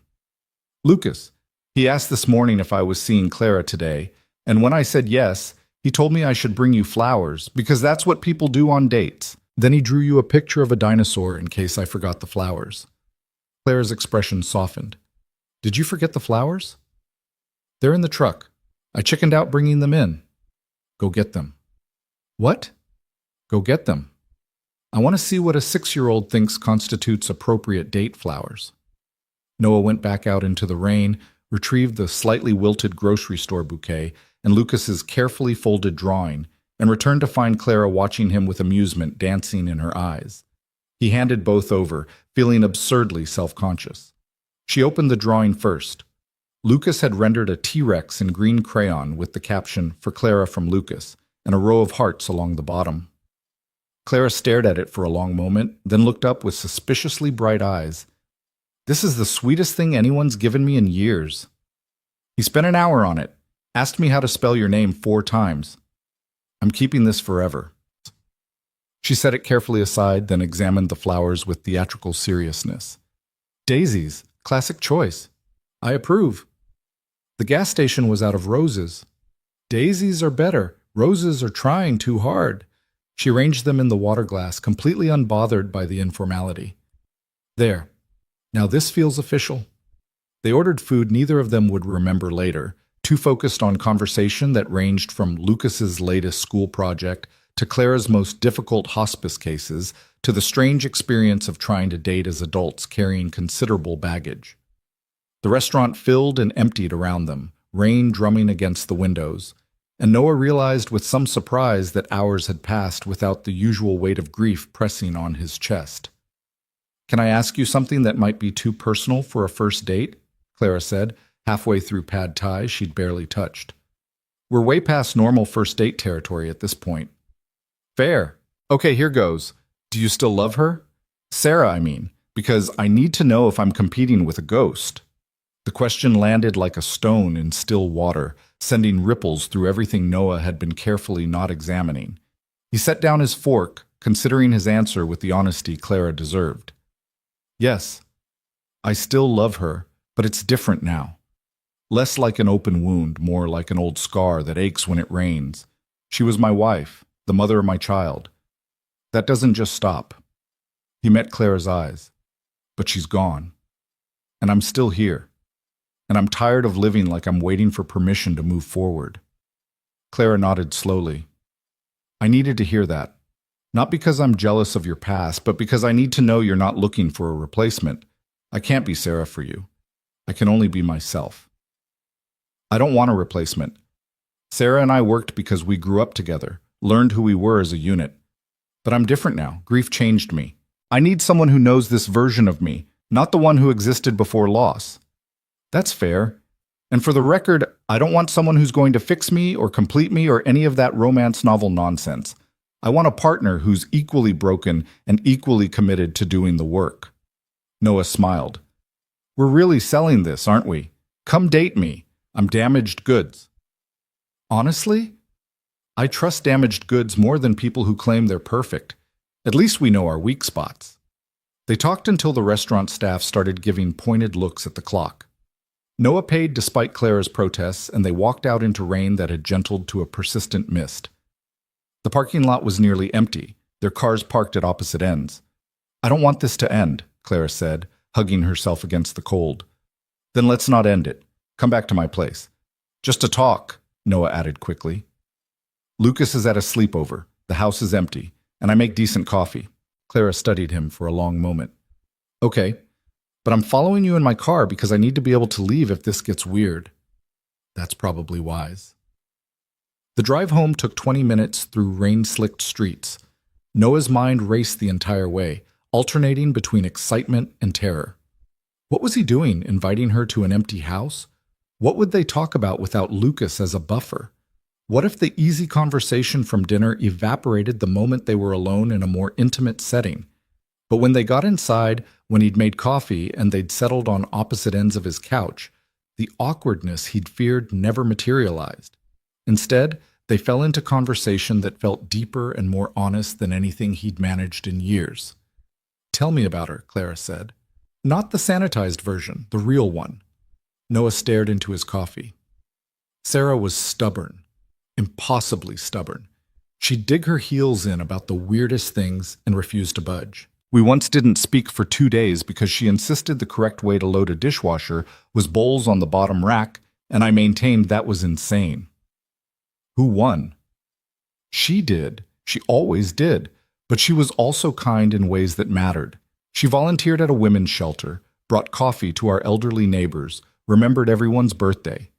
"Lucas. He asked this morning if I was seeing Clara today, and when I said yes, he told me I should bring you flowers, because that's what people do on dates. Then he drew you a picture of a dinosaur in case I forgot the flowers." Clara's expression softened. "Did you forget the flowers?" "They're in the truck. I chickened out bringing them in." "Go get them." "What?" "Go get them. I want to see what a 6-year-old thinks constitutes appropriate date flowers." Noah went back out into the rain, retrieved the slightly wilted grocery store bouquet and Lucas's carefully folded drawing, and returned to find Clara watching him with amusement dancing in her eyes. He handed both over, feeling absurdly self-conscious. She opened the drawing first. Lucas had rendered a T-Rex in green crayon with the caption, "For Clara from Lucas," and a row of hearts along the bottom. Clara stared at it for a long moment, then looked up with suspiciously bright eyes. "This is the sweetest thing anyone's given me in years." "He spent an hour on it. Asked me how to spell your name 4 times. I'm keeping this forever." She set it carefully aside, then examined the flowers with theatrical seriousness. "Daisies. Classic choice. I approve." "The gas station was out of roses." "Daisies are better. Roses are trying too hard." She arranged them in the water glass, completely unbothered by the informality. "There. Now this feels official." They ordered food neither of them would remember later, too focused on conversation that ranged from Lucas's latest school project to Clara's most difficult hospice cases to the strange experience of trying to date as adults carrying considerable baggage. The restaurant filled and emptied around them, rain drumming against the windows, and Noah realized with some surprise that hours had passed without the usual weight of grief pressing on his chest. "Can I ask you something that might be too personal for a first date?" Clara said, halfway through pad thai she'd barely touched. "We're way past normal first date territory at this point." "Fair. Okay, here goes. Do you still love her? Sarah, I mean, because I need to know if I'm competing with a ghost." The question landed like a stone in still water, sending ripples through everything Noah had been carefully not examining. He set down his fork, considering his answer with the honesty Clara deserved. "Yes, I still love her, but it's different now. Less like an open wound, more like an old scar that aches when it rains. She was my wife, the mother of my child. That doesn't just stop." He met Clara's eyes. "But she's gone. And I'm still here. And I'm tired of living like I'm waiting for permission to move forward." Clara nodded slowly. "I needed to hear that. Not because I'm jealous of your past, but because I need to know you're not looking for a replacement. I can't be Sarah for you. I can only be myself." "I don't want a replacement. Sarah and I worked because we grew up together, learned who we were as a unit. But I'm different now. Grief changed me. I need someone who knows this version of me, not the one who existed before loss." "That's fair. And for the record, I don't want someone who's going to fix me or complete me or any of that romance novel nonsense. I want a partner who's equally broken and equally committed to doing the work." Noah smiled. "We're really selling this, aren't we? Come date me. I'm damaged goods." "Honestly? I trust damaged goods more than people who claim they're perfect. At least we know our weak spots." They talked until the restaurant staff started giving pointed looks at the clock. Noah paid despite Clara's protests, and they walked out into rain that had gentled to a persistent mist. The parking lot was nearly empty, their cars parked at opposite ends. "I don't want this to end," Clara said, hugging herself against the cold. "Then let's not end it. Come back to my place." "Just to talk," Noah added quickly. "Lucas is at a sleepover, the house is empty, and I make decent coffee." Clara studied him for a long moment. "Okay, but I'm following you in my car because I need to be able to leave if this gets weird." "That's probably wise." The drive home took 20 minutes through rain-slicked streets. Noah's mind raced the entire way, alternating between excitement and terror. What was he doing, inviting her to an empty house? What would they talk about without Lucas as a buffer? What if the easy conversation from dinner evaporated the moment they were alone in a more intimate setting? But when they got inside, when he'd made coffee and they'd settled on opposite ends of his couch, the awkwardness he'd feared never materialized. Instead, they fell into conversation that felt deeper and more honest than anything he'd managed in years. "Tell me about her," Clara said. "Not the sanitized version, the real one." Noah stared into his coffee. Sarah was stubborn, impossibly stubborn. She'd dig her heels in about the weirdest things and refused to budge. We once didn't speak for 2 days because she insisted the correct way to load a dishwasher was bowls on the bottom rack, and I maintained that was insane. Who won? She did. She always did. But she was also kind in ways that mattered. She volunteered at a women's shelter, brought coffee to our elderly neighbors, remembered everyone's birthday.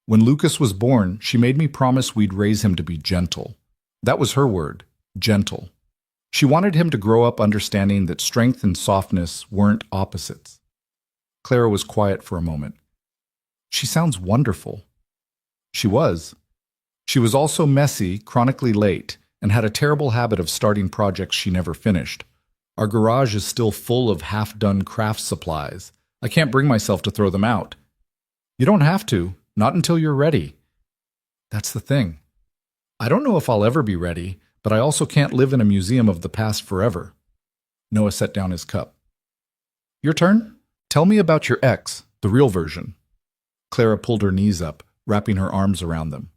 When Lucas was born, she made me promise we'd raise him to be gentle. That was her word, gentle. She wanted him to grow up understanding that strength and softness weren't opposites. Clara was quiet for a moment. "She sounds wonderful." She was. She was also messy, chronically late, and had a terrible habit of starting projects she never finished. Our garage is still full of half-done craft supplies. I can't bring myself to throw them out. "You don't have to, not until you're ready." That's the thing. I don't know if I'll ever be ready, but I also can't live in a museum of the past forever. Noah set down his cup. "Your turn? Tell me about your ex, the real version." Clara pulled her knees up, wrapping her arms around them.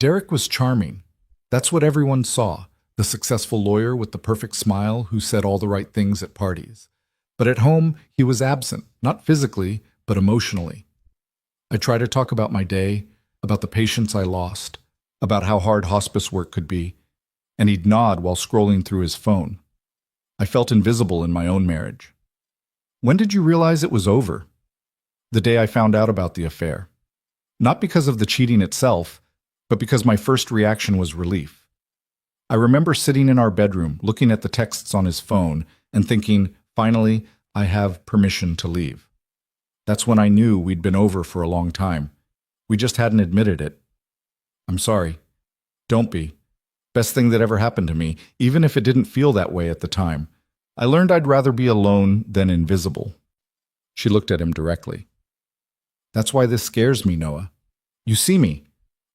Derek was charming. That's what everyone saw, the successful lawyer with the perfect smile who said all the right things at parties. But at home, he was absent, not physically, but emotionally. I tried to talk about my day, about the patients I lost, about how hard hospice work could be, and he'd nod while scrolling through his phone. I felt invisible in my own marriage. "When did you realize it was over?" "The day I found out about the affair. Not because of the cheating itself, but because my first reaction was relief. I remember sitting in our bedroom, looking at the texts on his phone, and thinking, finally, I have permission to leave. That's when I knew we'd been over for a long time. We just hadn't admitted it. I'm sorry. Don't be. Best thing that ever happened to me, even if it didn't feel that way at the time. I learned I'd rather be alone than invisible." She looked at him directly. "That's why this scares me, Noah. You see me.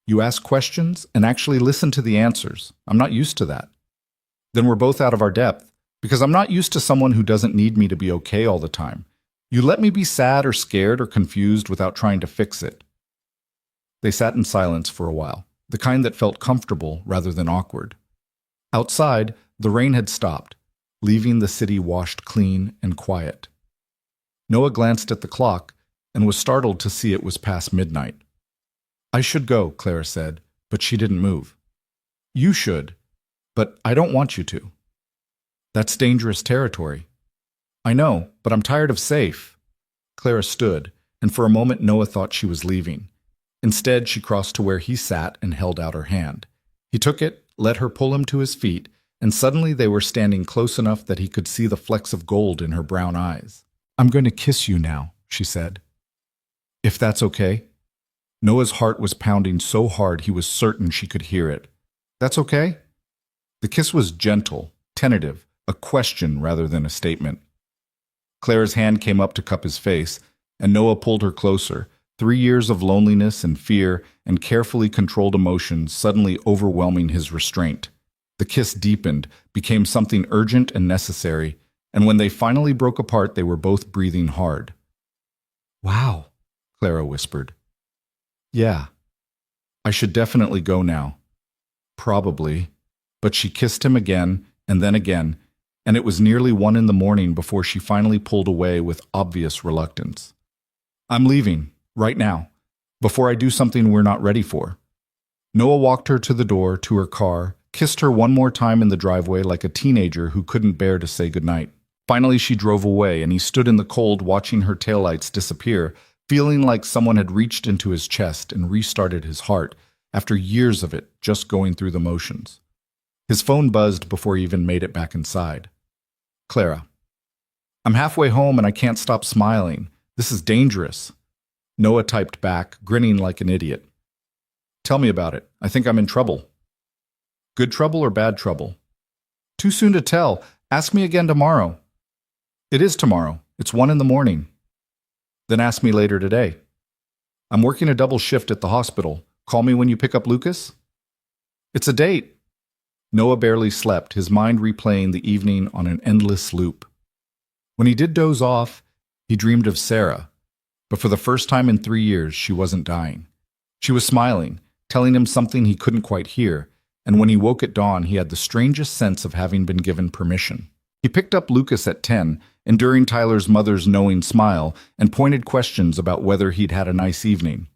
You ask questions and actually listen to the answers. I'm not used to that. Then we're both out of our depth, because I'm not used to someone who doesn't need me to be okay all the time. You let me be sad or scared or confused without trying to fix it." They sat in silence for a while, the kind that felt comfortable rather than awkward. Outside, the rain had stopped, leaving the city washed clean and quiet. Noah glanced at the clock and was startled to see it was past midnight. "I should go," Clara said, but she didn't move. "You should, but I don't want you to." "That's dangerous territory." "I know, but I'm tired of safe." Clara stood, and for a moment Noah thought she was leaving. Instead, she crossed to where he sat and held out her hand. He took it, let her pull him to his feet, and suddenly they were standing close enough that he could see the flecks of gold in her brown eyes. "I'm going to kiss you now," she said. "If that's okay." Noah's heart was pounding so hard he was certain she could hear it. "That's okay?" The kiss was gentle, tentative, a question rather than a statement. Clara's hand came up to cup his face, and Noah pulled her closer. 3 years of loneliness and fear and carefully controlled emotions suddenly overwhelming his restraint. The kiss deepened, became something urgent and necessary, and when they finally broke apart, they were both breathing hard. "Wow," Clara whispered. "Yeah. I should definitely go now." "Probably." But she kissed him again, and it was nearly 1 in the morning before she finally pulled away with obvious reluctance. "I'm leaving. Right now, before I do something we're not ready for." Noah walked her to the door, to her car, kissed her one more time in the driveway like a teenager who couldn't bear to say goodnight. Finally, she drove away, and he stood in the cold watching her taillights disappear, feeling like someone had reached into his chest and restarted his heart after years of it just going through the motions. His phone buzzed before he even made it back inside. "Clara, I'm halfway home and I can't stop smiling. This is dangerous." Noah typed back, grinning like an idiot. Tell me about it. I think I'm in trouble. Good trouble or bad trouble? Too soon to tell. Ask me again tomorrow. It is tomorrow. It's 1 in the morning. Then ask me later today. I'm working a double shift at the hospital. Call me when you pick up Lucas? It's a date. Noah barely slept, his mind replaying the evening on an endless loop. When he did doze off, he dreamed of Sarah, but for the first time in 3 years, she wasn't dying. She was smiling, telling him something he couldn't quite hear, and when he woke at dawn, he had the strangest sense of having been given permission. He picked up Lucas at 10, enduring Tyler's mother's knowing smile and pointed questions about whether he'd had a nice evening.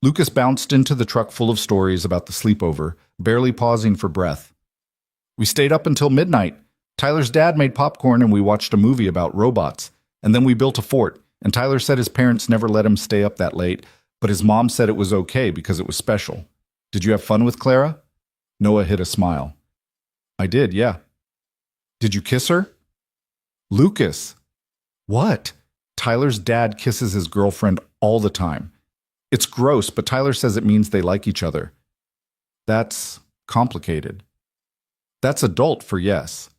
Lucas bounced into the truck full of stories about the sleepover, barely pausing for breath. We stayed up until midnight. Tyler's dad made popcorn and we watched a movie about robots. And then we built a fort, and Tyler said his parents never let him stay up that late, but his mom said it was okay because it was special. Did you have fun with Clara? Noah hid a smile. I did, yeah. Did you kiss her? Lucas. What? Tyler's dad kisses his girlfriend all the time. It's gross, but Tyler says it means they like each other. That's complicated. That's adult for yes.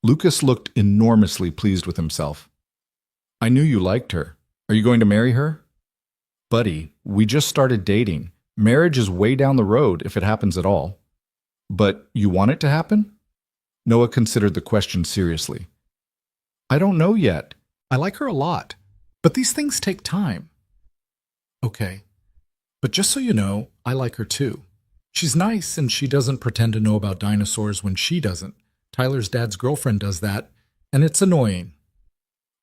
Lucas looked enormously pleased with himself. I knew you liked her. Are you going to marry her? Buddy, we just started dating. Marriage is way down the road if it happens at all. But you want it to happen? Noah considered the question seriously. I don't know yet. I like her a lot. But these things take time. Okay. But just so you know, I like her too. She's nice and she doesn't pretend to know about dinosaurs when she doesn't. Tyler's dad's girlfriend does that, and it's annoying.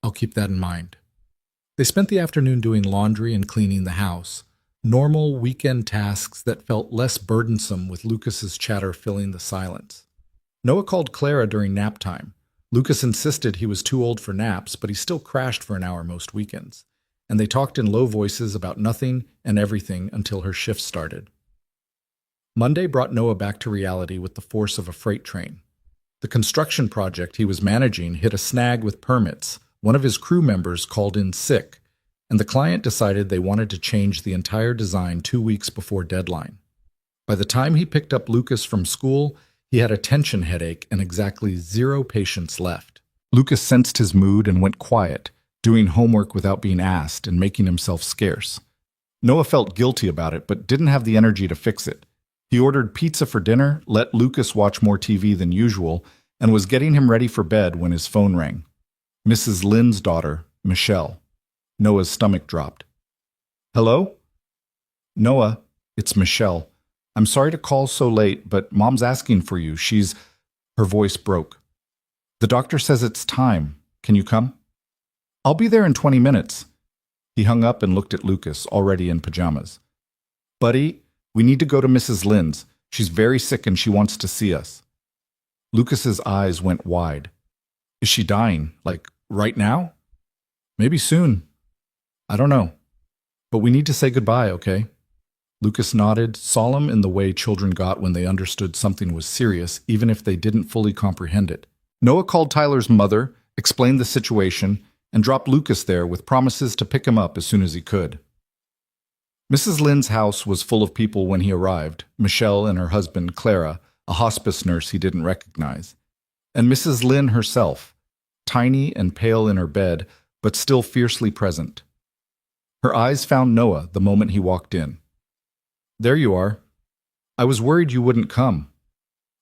I'll keep that in mind. They spent the afternoon doing laundry and cleaning the house, normal weekend tasks that felt less burdensome with Lucas's chatter filling the silence. Noah called Clara during nap time. Lucas insisted he was too old for naps, but he still crashed for an hour most weekends, and they talked in low voices about nothing and everything until her shift started. Monday brought Noah back to reality with the force of a freight train. The construction project he was managing hit a snag with permits. One of his crew members called in sick, and the client decided they wanted to change the entire design 2 weeks before deadline. By the time he picked up Lucas from school, he had a tension headache and exactly 0 patients left. Lucas sensed his mood and went quiet, doing homework without being asked and making himself scarce. Noah felt guilty about it, but didn't have the energy to fix it. He ordered pizza for dinner, let Lucas watch more TV than usual, and was getting him ready for bed when his phone rang. Mrs. Lynn's daughter, Michelle. Noah's stomach dropped. Hello? Noah, it's Michelle. I'm sorry to call so late, but Mom's asking for you. Her voice broke. The doctor says it's time. Can you come? I'll be there in 20 minutes. He hung up and looked at Lucas, already in pajamas. Buddy, we need to go to Mrs. Lynn's. She's very sick and she wants to see us. Lucas's eyes went wide. Is she dying? Like, right now? Maybe soon. I don't know. But we need to say goodbye, okay? Lucas nodded, solemn in the way children got when they understood something was serious, even if they didn't fully comprehend it. Noah called Tyler's mother, explained the situation, and dropped Lucas there with promises to pick him up as soon as he could. Mrs. Lynn's house was full of people when he arrived, Michelle and her husband, Clara, a hospice nurse he didn't recognize, and Mrs. Lynn herself, tiny and pale in her bed, but still fiercely present. Her eyes found Noah the moment he walked in. There you are. I was worried you wouldn't come.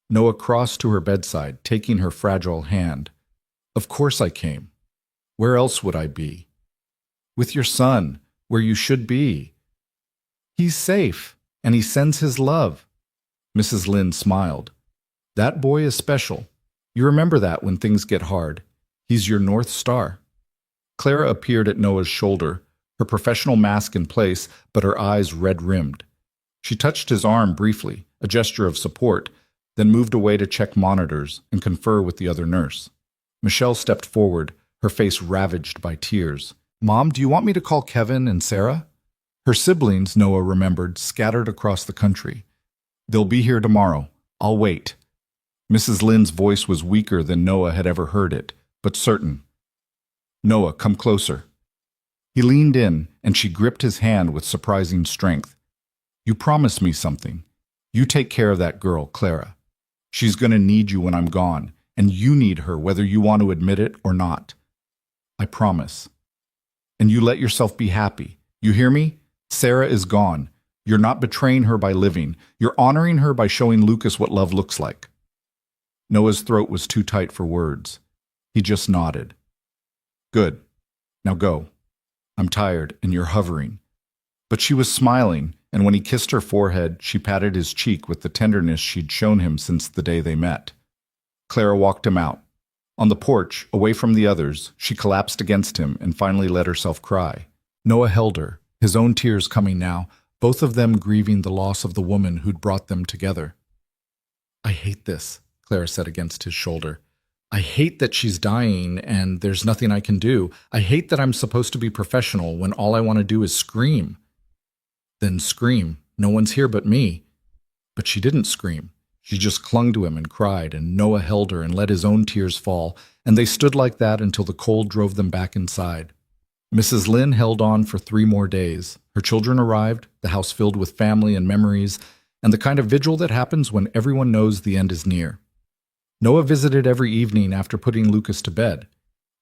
Noah crossed to her bedside, taking her fragile hand. Of course I came. Where else would I be? With your son, where you should be. He's safe, and he sends his love. Mrs. Lynn smiled. That boy is special. You remember that when things get hard. He's your North Star. Clara appeared at Noah's shoulder, her professional mask in place, but her eyes red-rimmed. She touched his arm briefly, a gesture of support, then moved away to check monitors and confer with the other nurse. Michelle stepped forward, her face ravaged by tears. Mom, do you want me to call Kevin and Sarah? Her siblings, Noah remembered, scattered across the country. They'll be here tomorrow. I'll wait. Mrs. Lynn's voice was weaker than Noah had ever heard it, but certain. Noah, come closer. He leaned in, and she gripped his hand with surprising strength. You promise me something. You take care of that girl, Clara. She's going to need you when I'm gone, and you need her whether you want to admit it or not. I promise. And you let yourself be happy. You hear me? Sarah is gone. You're not betraying her by living. You're honoring her by showing Lucas what love looks like. Noah's throat was too tight for words. He just nodded. Good. Now go. I'm tired, and you're hovering. But she was smiling, and when he kissed her forehead, she patted his cheek with the tenderness she'd shown him since the day they met. Clara walked him out. On the porch, away from the others, she collapsed against him and finally let herself cry. Noah held her, his own tears coming now, both of them grieving the loss of the woman who'd brought them together. I hate this, Clara said against his shoulder. I hate that she's dying and there's nothing I can do. I hate that I'm supposed to be professional when all I want to do is scream. Then scream. No one's here but me. But she didn't scream. She just clung to him and cried, and Noah held her and let his own tears fall, and they stood like that until the cold drove them back inside. Mrs. Lynn held on for 3 more days. Her children arrived, the house filled with family and memories, and the kind of vigil that happens when everyone knows the end is near. Noah visited every evening after putting Lucas to bed,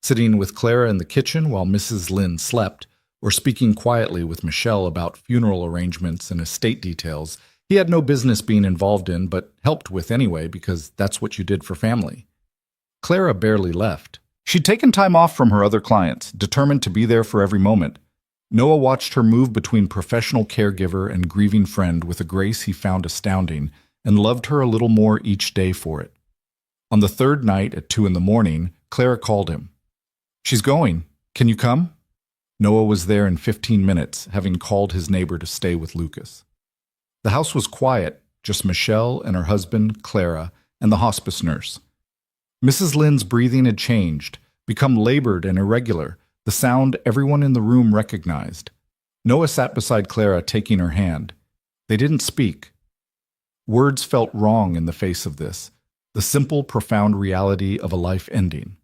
sitting with Clara in the kitchen while Mrs. Lynn slept, or speaking quietly with Michelle about funeral arrangements and estate details he had no business being involved in, but helped with anyway because that's what you did for family. Clara barely left. She'd taken time off from her other clients, determined to be there for every moment. Noah watched her move between professional caregiver and grieving friend with a grace he found astounding, and loved her a little more each day for it. On the 3rd night at 2 a.m, Clara called him. She's going. Can you come? Noah was there in 15 minutes, having called his neighbor to stay with Lucas. The house was quiet, just Michelle and her husband, Clara, and the hospice nurse. Mrs. Lynn's breathing had changed, become labored and irregular, the sound everyone in the room recognized. Noah sat beside Clara, taking her hand. They didn't speak. Words felt wrong in the face of this, the simple, profound reality of a life ending.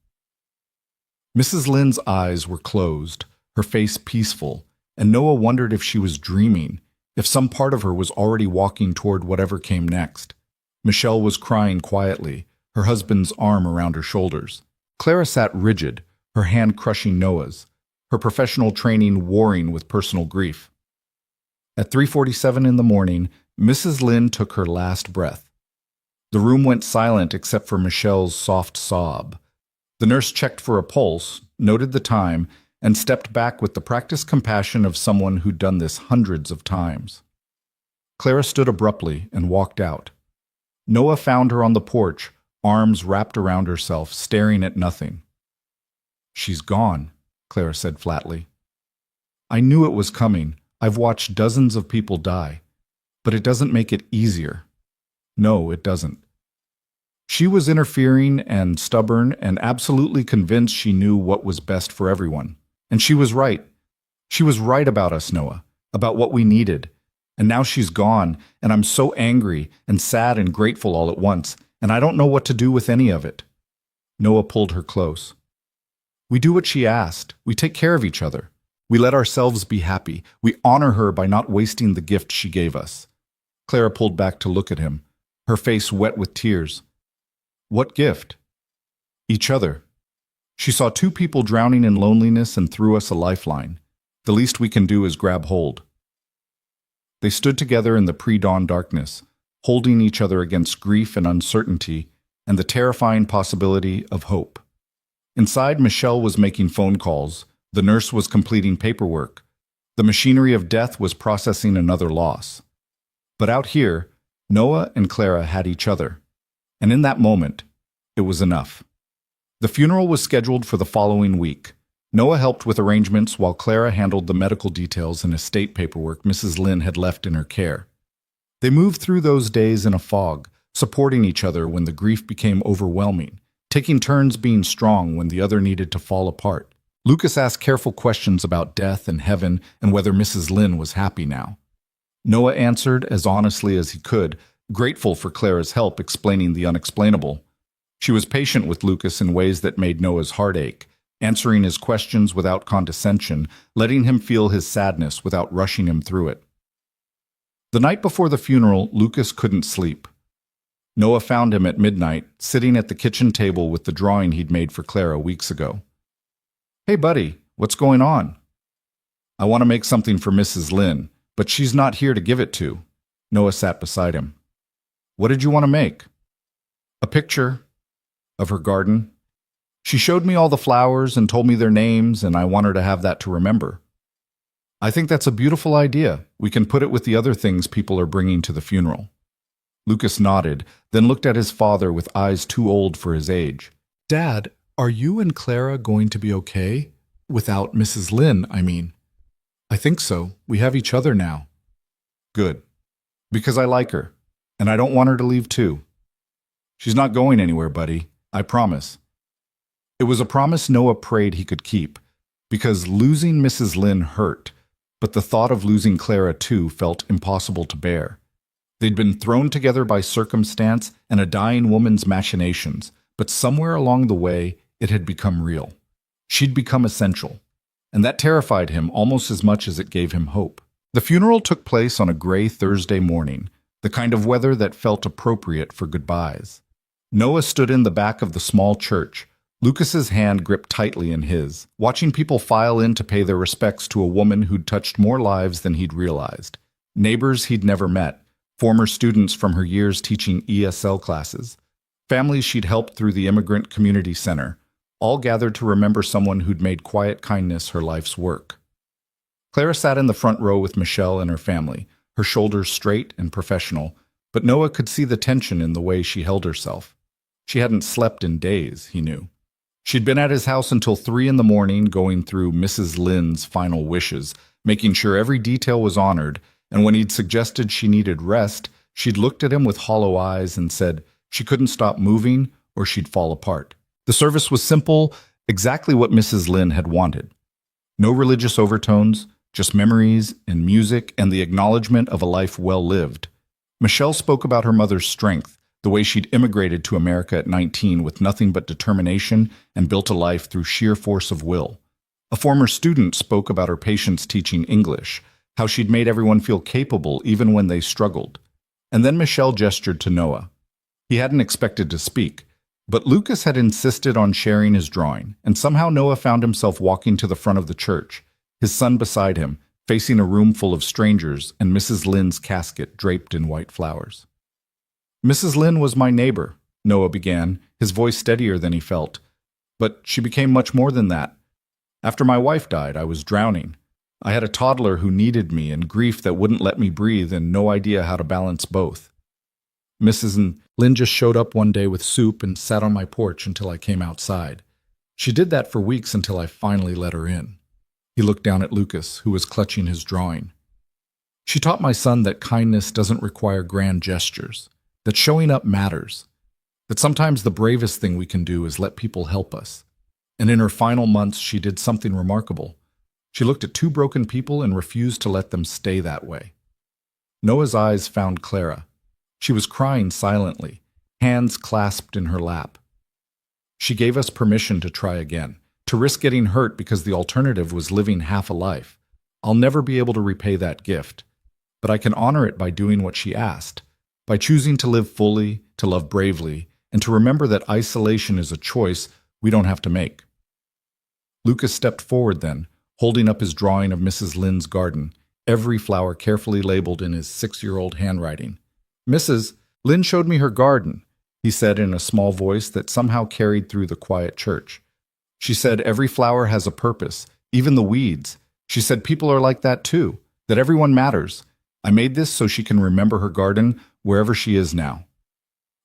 Mrs. Lynn's eyes were closed, her face peaceful, and Noah wondered if she was dreaming, if some part of her was already walking toward whatever came next. Michelle was crying quietly, her husband's arm around her shoulders. Clara sat rigid, her hand crushing Noah's, her professional training warring with personal grief. At 3:47 a.m, Mrs. Lynn took her last breath. The room went silent except for Michelle's soft sob. The nurse checked for a pulse, noted the time, and stepped back with the practiced compassion of someone who'd done this hundreds of times. Clara stood abruptly and walked out. Noah found her on the porch, arms wrapped around herself, staring at nothing. She's gone, Clara said flatly. I knew it was coming. I've watched dozens of people die. But it doesn't make it easier. No, it doesn't. She was interfering and stubborn and absolutely convinced she knew what was best for everyone. And she was right. She was right about us, Noah, about what we needed. And now she's gone, and I'm so angry and sad and grateful all at once, and I don't know what to do with any of it. Noah pulled her close. We do what she asked. We take care of each other. We let ourselves be happy. We honor her by not wasting the gift she gave us. Clara pulled back to look at him, her face wet with tears. What gift? Each other. She saw 2 people drowning in loneliness and threw us a lifeline. The least we can do is grab hold. They stood together in the pre-dawn darkness, holding each other against grief and uncertainty and the terrifying possibility of hope. Inside, Michelle was making phone calls. The nurse was completing paperwork. The machinery of death was processing another loss. But out here, Noah and Clara had each other. And in that moment, it was enough. The funeral was scheduled for the following week. Noah helped with arrangements while Clara handled the medical details and estate paperwork Mrs. Lynn had left in her care. They moved through those days in a fog, supporting each other when the grief became overwhelming, taking turns being strong when the other needed to fall apart. Lucas asked careful questions about death and heaven and whether Mrs. Lynn was happy now. Noah answered as honestly as he could, grateful for Clara's help explaining the unexplainable. She was patient with Lucas in ways that made Noah's heart ache, answering his questions without condescension, letting him feel his sadness without rushing him through it. The night before the funeral, Lucas couldn't sleep. Noah found him at midnight, sitting at the kitchen table with the drawing he'd made for Clara weeks ago. "Hey, buddy, what's going on?" "I want to make something for Mrs. Lynn, but she's not here to give it to." Noah sat beside him. "What did you want to make?" "A picture of her garden. She showed me all the flowers and told me their names, and I want her to have that to remember." "I think that's a beautiful idea. We can put it with the other things people are bringing to the funeral." Lucas nodded, then looked at his father with eyes too old for his age. "Dad, are you and Clara going to be okay? Without Mrs. Lynn, I mean." "I think so. We have each other now." "Good. Because I like her, and I don't want her to leave too." "She's not going anywhere, buddy. I promise." It was a promise Noah prayed he could keep, because losing Mrs. Lynn hurt, but the thought of losing Clara too felt impossible to bear. They'd been thrown together by circumstance and a dying woman's machinations, but somewhere along the way it had become real. She'd become essential, and that terrified him almost as much as it gave him hope. The funeral took place on a gray Thursday morning, the kind of weather that felt appropriate for goodbyes. Noah stood in the back of the small church, Lucas's hand gripped tightly in his, watching people file in to pay their respects to a woman who'd touched more lives than he'd realized. Neighbors he'd never met, former students from her years teaching ESL classes, families she'd helped through the Immigrant Community Center, all gathered to remember someone who'd made quiet kindness her life's work. Clara sat in the front row with Michelle and her family, her shoulders straight and professional, but Noah could see the tension in the way she held herself. She hadn't slept in days, he knew. She'd been at his house until 3 a.m, going through Mrs. Lynn's final wishes, making sure every detail was honored, and when he'd suggested she needed rest, she'd looked at him with hollow eyes and said she couldn't stop moving or she'd fall apart. The service was simple, exactly what Mrs. Lynn had wanted. No religious overtones, just memories and music and the acknowledgement of a life well lived. Michelle spoke about her mother's strength, the way she'd immigrated to America at 19 with nothing but determination and built a life through sheer force of will. A former student spoke about her patience teaching English, how she'd made everyone feel capable even when they struggled. And then Michelle gestured to Noah. He hadn't expected to speak, but Lucas had insisted on sharing his drawing, and somehow Noah found himself walking to the front of the church, his son beside him, facing a room full of strangers and Mrs. Lynn's casket draped in white flowers. "Mrs. Lynn was my neighbor," Noah began, his voice steadier than he felt. "But she became much more than that. After my wife died, I was drowning. I had a toddler who needed me and grief that wouldn't let me breathe and no idea how to balance both. Mrs. Lynn just showed up one day with soup and sat on my porch until I came outside. She did that for weeks until I finally let her in." He looked down at Lucas, who was clutching his drawing. "She taught my son that kindness doesn't require grand gestures, that showing up matters, that sometimes the bravest thing we can do is let people help us. And in her final months, she did something remarkable. She looked at 2 broken people and refused to let them stay that way." Noah's eyes found Clara. She was crying silently, hands clasped in her lap. "She gave us permission to try again, to risk getting hurt because the alternative was living half a life. I'll never be able to repay that gift, but I can honor it by doing what she asked, by choosing to live fully, to love bravely, and to remember that isolation is a choice we don't have to make." Lucas stepped forward then, holding up his drawing of Mrs. Lynn's garden, every flower carefully labeled in his 6-year-old handwriting. "Mrs. Lynn showed me her garden," he said in a small voice that somehow carried through the quiet church. "She said every flower has a purpose, even the weeds. She said people are like that too, that everyone matters. I made this so she can remember her garden wherever she is now."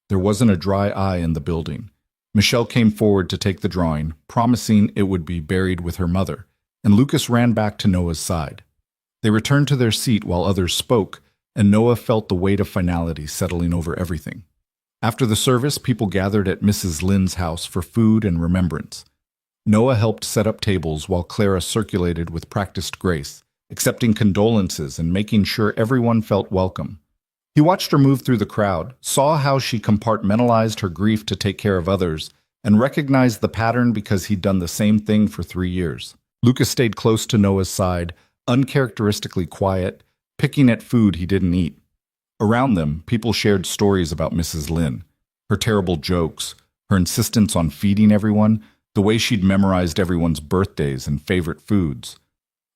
There wasn't a dry eye in the building. Michelle came forward to take the drawing, promising it would be buried with her mother, and Lucas ran back to Noah's side. They returned to their seat while others spoke, and Noah felt the weight of finality settling over everything. After the service, people gathered at Mrs. Lynn's house for food and remembrance. Noah helped set up tables while Clara circulated with practiced grace, accepting condolences and making sure everyone felt welcome. He watched her move through the crowd, saw how she compartmentalized her grief to take care of others, and recognized the pattern because he'd done the same thing for 3 years. Lucas stayed close to Noah's side, uncharacteristically quiet, picking at food he didn't eat. Around them, people shared stories about Mrs. Lynn, her terrible jokes, her insistence on feeding everyone, the way she'd memorized everyone's birthdays and favorite foods.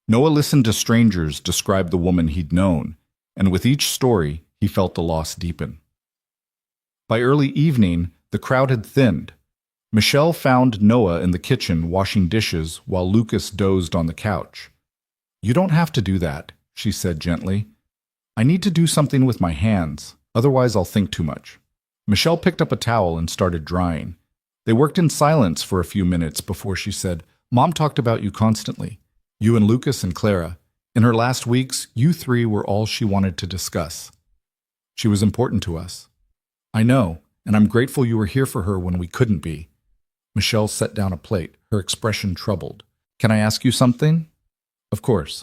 Noah listened to strangers describe the woman he'd known, and with each story, he felt the loss deepen. By early evening, the crowd had thinned. Michelle found Noah in the kitchen washing dishes while Lucas dozed on the couch. "You don't have to do that," she said gently. "I need to do something with my hands, otherwise I'll think too much." Michelle picked up a towel and started drying. They worked in silence for a few minutes before she said, "Mom talked about you constantly. You and Lucas and Clara. In her last weeks, you three were all she wanted to discuss. She was important to us. I know, and I'm grateful you were here for her when we couldn't be." Michelle set down a plate, her expression troubled. "Can I ask you something?" "Of course."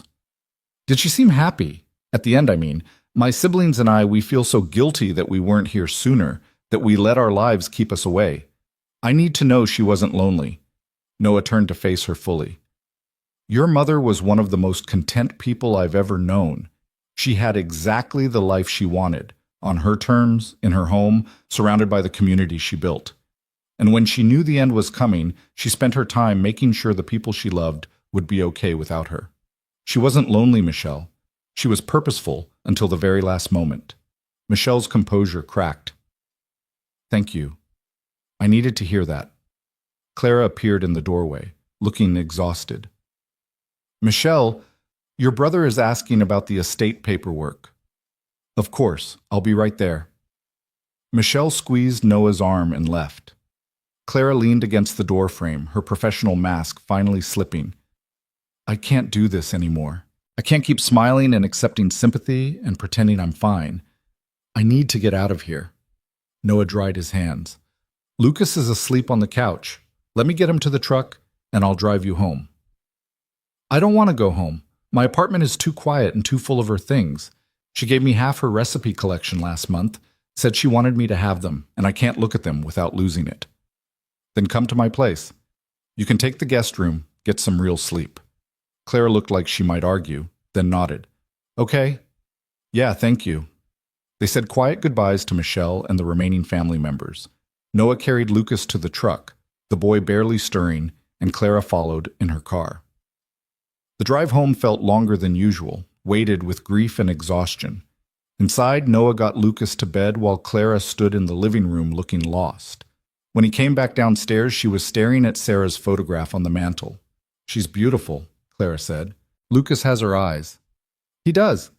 "Did she seem happy? At the end, I mean. My siblings and I, we feel so guilty that we weren't here sooner, that we let our lives keep us away. I need to know she wasn't lonely." Noah turned to face her fully. "Your mother was one of the most content people I've ever known. She had exactly the life she wanted, on her terms, in her home, surrounded by the community she built. And when she knew the end was coming, she spent her time making sure the people she loved would be okay without her. She wasn't lonely, Michelle. She was purposeful until the very last moment." Michelle's composure cracked. "Thank you. I needed to hear that." Clara appeared in the doorway, looking exhausted. "Michelle, your brother is asking about the estate paperwork." "Of course, I'll be right there." Michelle squeezed Noah's arm and left. Clara leaned against the doorframe, her professional mask finally slipping. "I can't do this anymore. I can't keep smiling and accepting sympathy and pretending I'm fine. I need to get out of here." Noah dried his hands. "Lucas is asleep on the couch. Let me get him to the truck, and I'll drive you home." "I don't want to go home. My apartment is too quiet and too full of her things. She gave me half her recipe collection last month, said she wanted me to have them, and I can't look at them without losing it." "Then come to my place. You can take the guest room, get some real sleep." Clara looked like she might argue, then nodded. "Okay. Yeah, thank you." They said quiet goodbyes to Michelle and the remaining family members. Noah carried Lucas to the truck, the boy barely stirring, and Clara followed in her car. The drive home felt longer than usual, weighted with grief and exhaustion. Inside, Noah got Lucas to bed while Clara stood in the living room looking lost. When he came back downstairs, she was staring at Sarah's photograph on the mantel. "She's beautiful," Clara said. "Lucas has her eyes." "He does.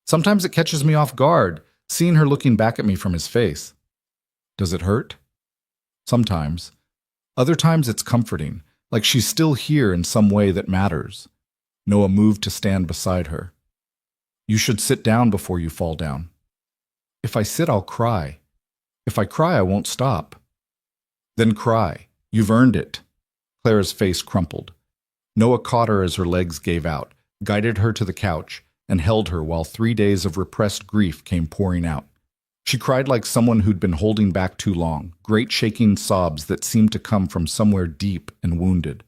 Sometimes it catches me off guard, seeing her looking back at me from his face." "Does it hurt?" "Sometimes. Other times it's comforting, like she's still here in some way that matters." Noah moved to stand beside her. "You should sit down before you fall down." "If I sit, I'll cry. If I cry, I won't stop." "Then cry. You've earned it." Clara's face crumpled. Noah caught her as her legs gave out, guided her to the couch, and held her while 3 days of repressed grief came pouring out. She cried like someone who'd been holding back too long, great shaking sobs that seemed to come from somewhere deep and wounded.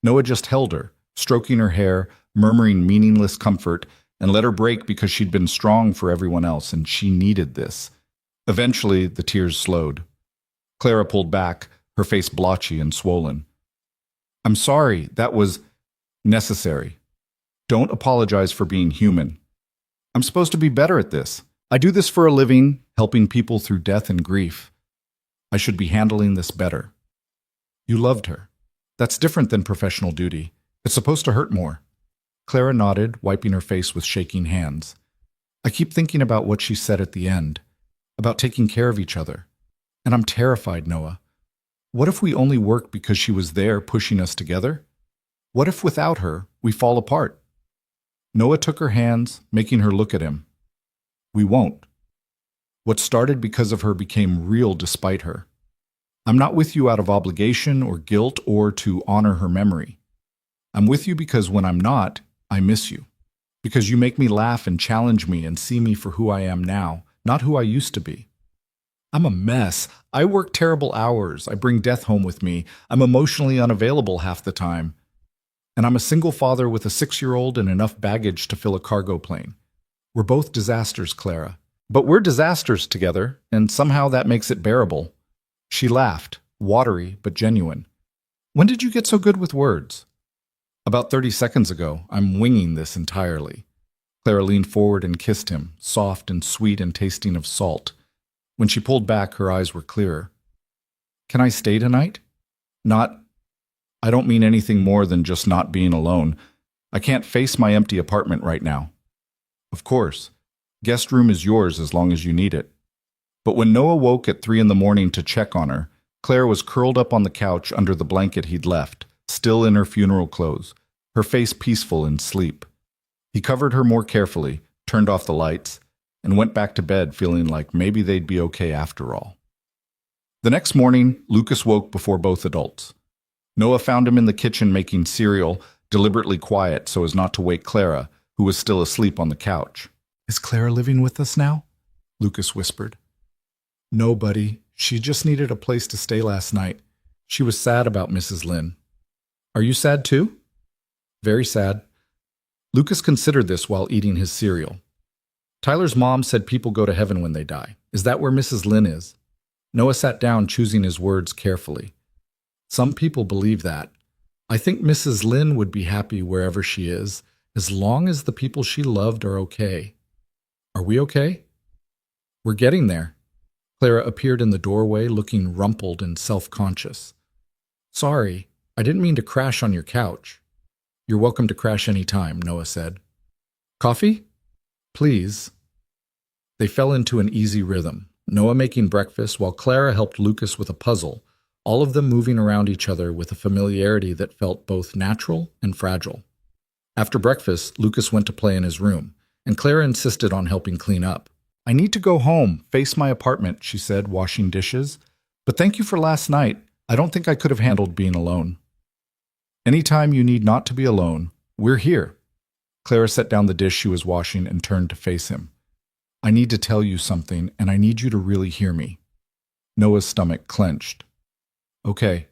Noah just held her, stroking her hair, murmuring meaningless comfort, and let her break because she'd been strong for everyone else and she needed this. Eventually, the tears slowed. Clara pulled back, her face blotchy and swollen. "I'm sorry, that was necessary. Don't apologize for being human. I'm supposed to be better at this. I do this for a living, helping people through death and grief. I should be handling this better." "You loved her. That's different than professional duty. It's supposed to hurt more." Clara nodded, wiping her face with shaking hands. "I keep thinking about what she said at the end, about taking care of each other. And I'm terrified, Noah. What if we only work because she was there pushing us together? What if without her, we fall apart?" Noah took her hands, making her look at him. "We won't. What started because of her became real despite her. I'm not with you out of obligation or guilt or to honor her memory. I'm with you because when I'm not, I miss you. Because you make me laugh and challenge me and see me for who I am now, not who I used to be. I'm a mess. I work terrible hours. I bring death home with me. I'm emotionally unavailable half the time. And I'm a single father with a 6-year-old and enough baggage to fill a cargo plane. We're both disasters, Clara. But we're disasters together, and somehow that makes it bearable. She laughed, watery but genuine. When did you get so good with words? About 30 seconds ago. I'm winging this entirely. Clara leaned forward and kissed him, soft and sweet and tasting of salt. When she pulled back, her eyes were clearer. Can I stay tonight? I don't mean anything more than just not being alone. I can't face my empty apartment right now. Of course. Guest room is yours as long as you need it. But when Noah woke at 3 a.m. to check on her, Claire was curled up on the couch under the blanket he'd left, still in her funeral clothes, her face peaceful in sleep. He covered her more carefully, turned off the lights, and went back to bed feeling like maybe they'd be okay after all. The next morning, Lucas woke before both adults. Noah found him in the kitchen making cereal, deliberately quiet so as not to wake Clara, who was still asleep on the couch. Is Clara living with us now? Lucas whispered. No, buddy. She just needed a place to stay last night. She was sad about Mrs. Lynn. Are you sad too? Very sad. Lucas considered this while eating his cereal. Tyler's mom said people go to heaven when they die. Is that where Mrs. Lynn is? Noah sat down, choosing his words carefully. Some people believe that. I think Mrs. Lynn would be happy wherever she is, as long as the people she loved are okay. Are we okay? We're getting there. Clara appeared in the doorway, looking rumpled and self-conscious. Sorry, I didn't mean to crash on your couch. You're welcome to crash any time, Noah said. Coffee? Please. They fell into an easy rhythm, Noah making breakfast while Clara helped Lucas with a puzzle, all of them moving around each other with a familiarity that felt both natural and fragile. After breakfast, Lucas went to play in his room, and Clara insisted on helping clean up. I need to go home, face my apartment, she said, washing dishes. But thank you for last night. I don't think I could have handled being alone. Anytime you need not to be alone, we're here. Clara set down the dish she was washing and turned to face him. I need to tell you something, and I need you to really hear me. Noah's stomach clenched. Okay.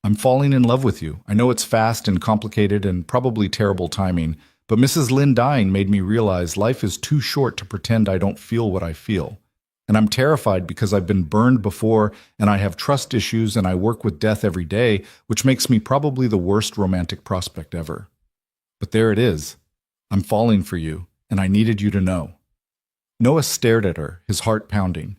I'm falling in love with you. I know it's fast and complicated and probably terrible timing, but Mrs. Lynn dying made me realize life is too short to pretend I don't feel what I feel. And I'm terrified because I've been burned before and I have trust issues and I work with death every day, which makes me probably the worst romantic prospect ever. But there it is. I'm falling for you, and I needed you to know. Noah stared at her, his heart pounding.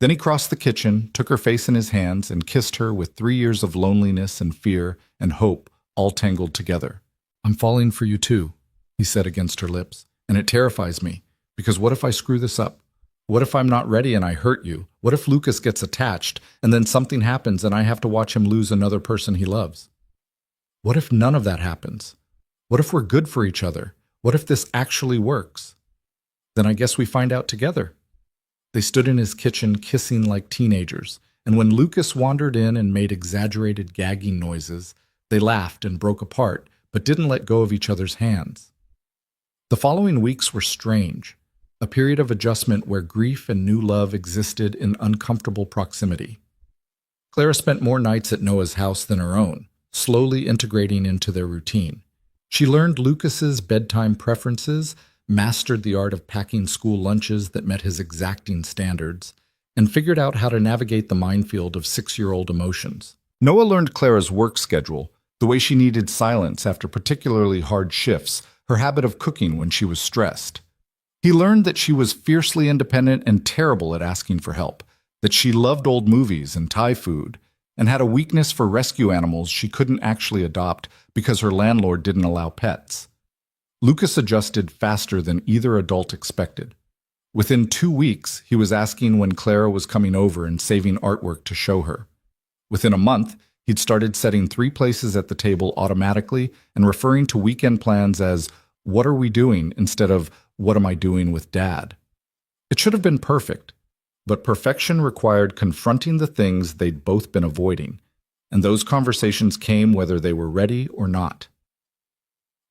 Then he crossed the kitchen, took her face in his hands, and kissed her with 3 years of loneliness and fear and hope all tangled together. I'm falling for you too, he said against her lips, and it terrifies me, because what if I screw this up? What if I'm not ready and I hurt you? What if Lucas gets attached, and then something happens and I have to watch him lose another person he loves? What if none of that happens? What if we're good for each other? What if this actually works? Then I guess we find out together. They stood in his kitchen kissing like teenagers, and when Lucas wandered in and made exaggerated gagging noises, they laughed and broke apart, but didn't let go of each other's hands. The following weeks were strange, a period of adjustment where grief and new love existed in uncomfortable proximity. Clara spent more nights at Noah's house than her own, slowly integrating into their routine. She learned Lucas's bedtime preferences, mastered the art of packing school lunches that met his exacting standards, and figured out how to navigate the minefield of 6-year-old emotions. Noah learned Clara's work schedule, the way she needed silence after particularly hard shifts, her habit of cooking when she was stressed. He learned that she was fiercely independent and terrible at asking for help, that she loved old movies and Thai food, and had a weakness for rescue animals she couldn't actually adopt because her landlord didn't allow pets. Lucas adjusted faster than either adult expected. Within 2 weeks, he was asking when Clara was coming over and saving artwork to show her. Within a month, he'd started setting 3 places at the table automatically and referring to weekend plans as, "What are we doing?" instead of, "What am I doing with Dad?" It should have been perfect, but perfection required confronting the things they'd both been avoiding, and those conversations came whether they were ready or not.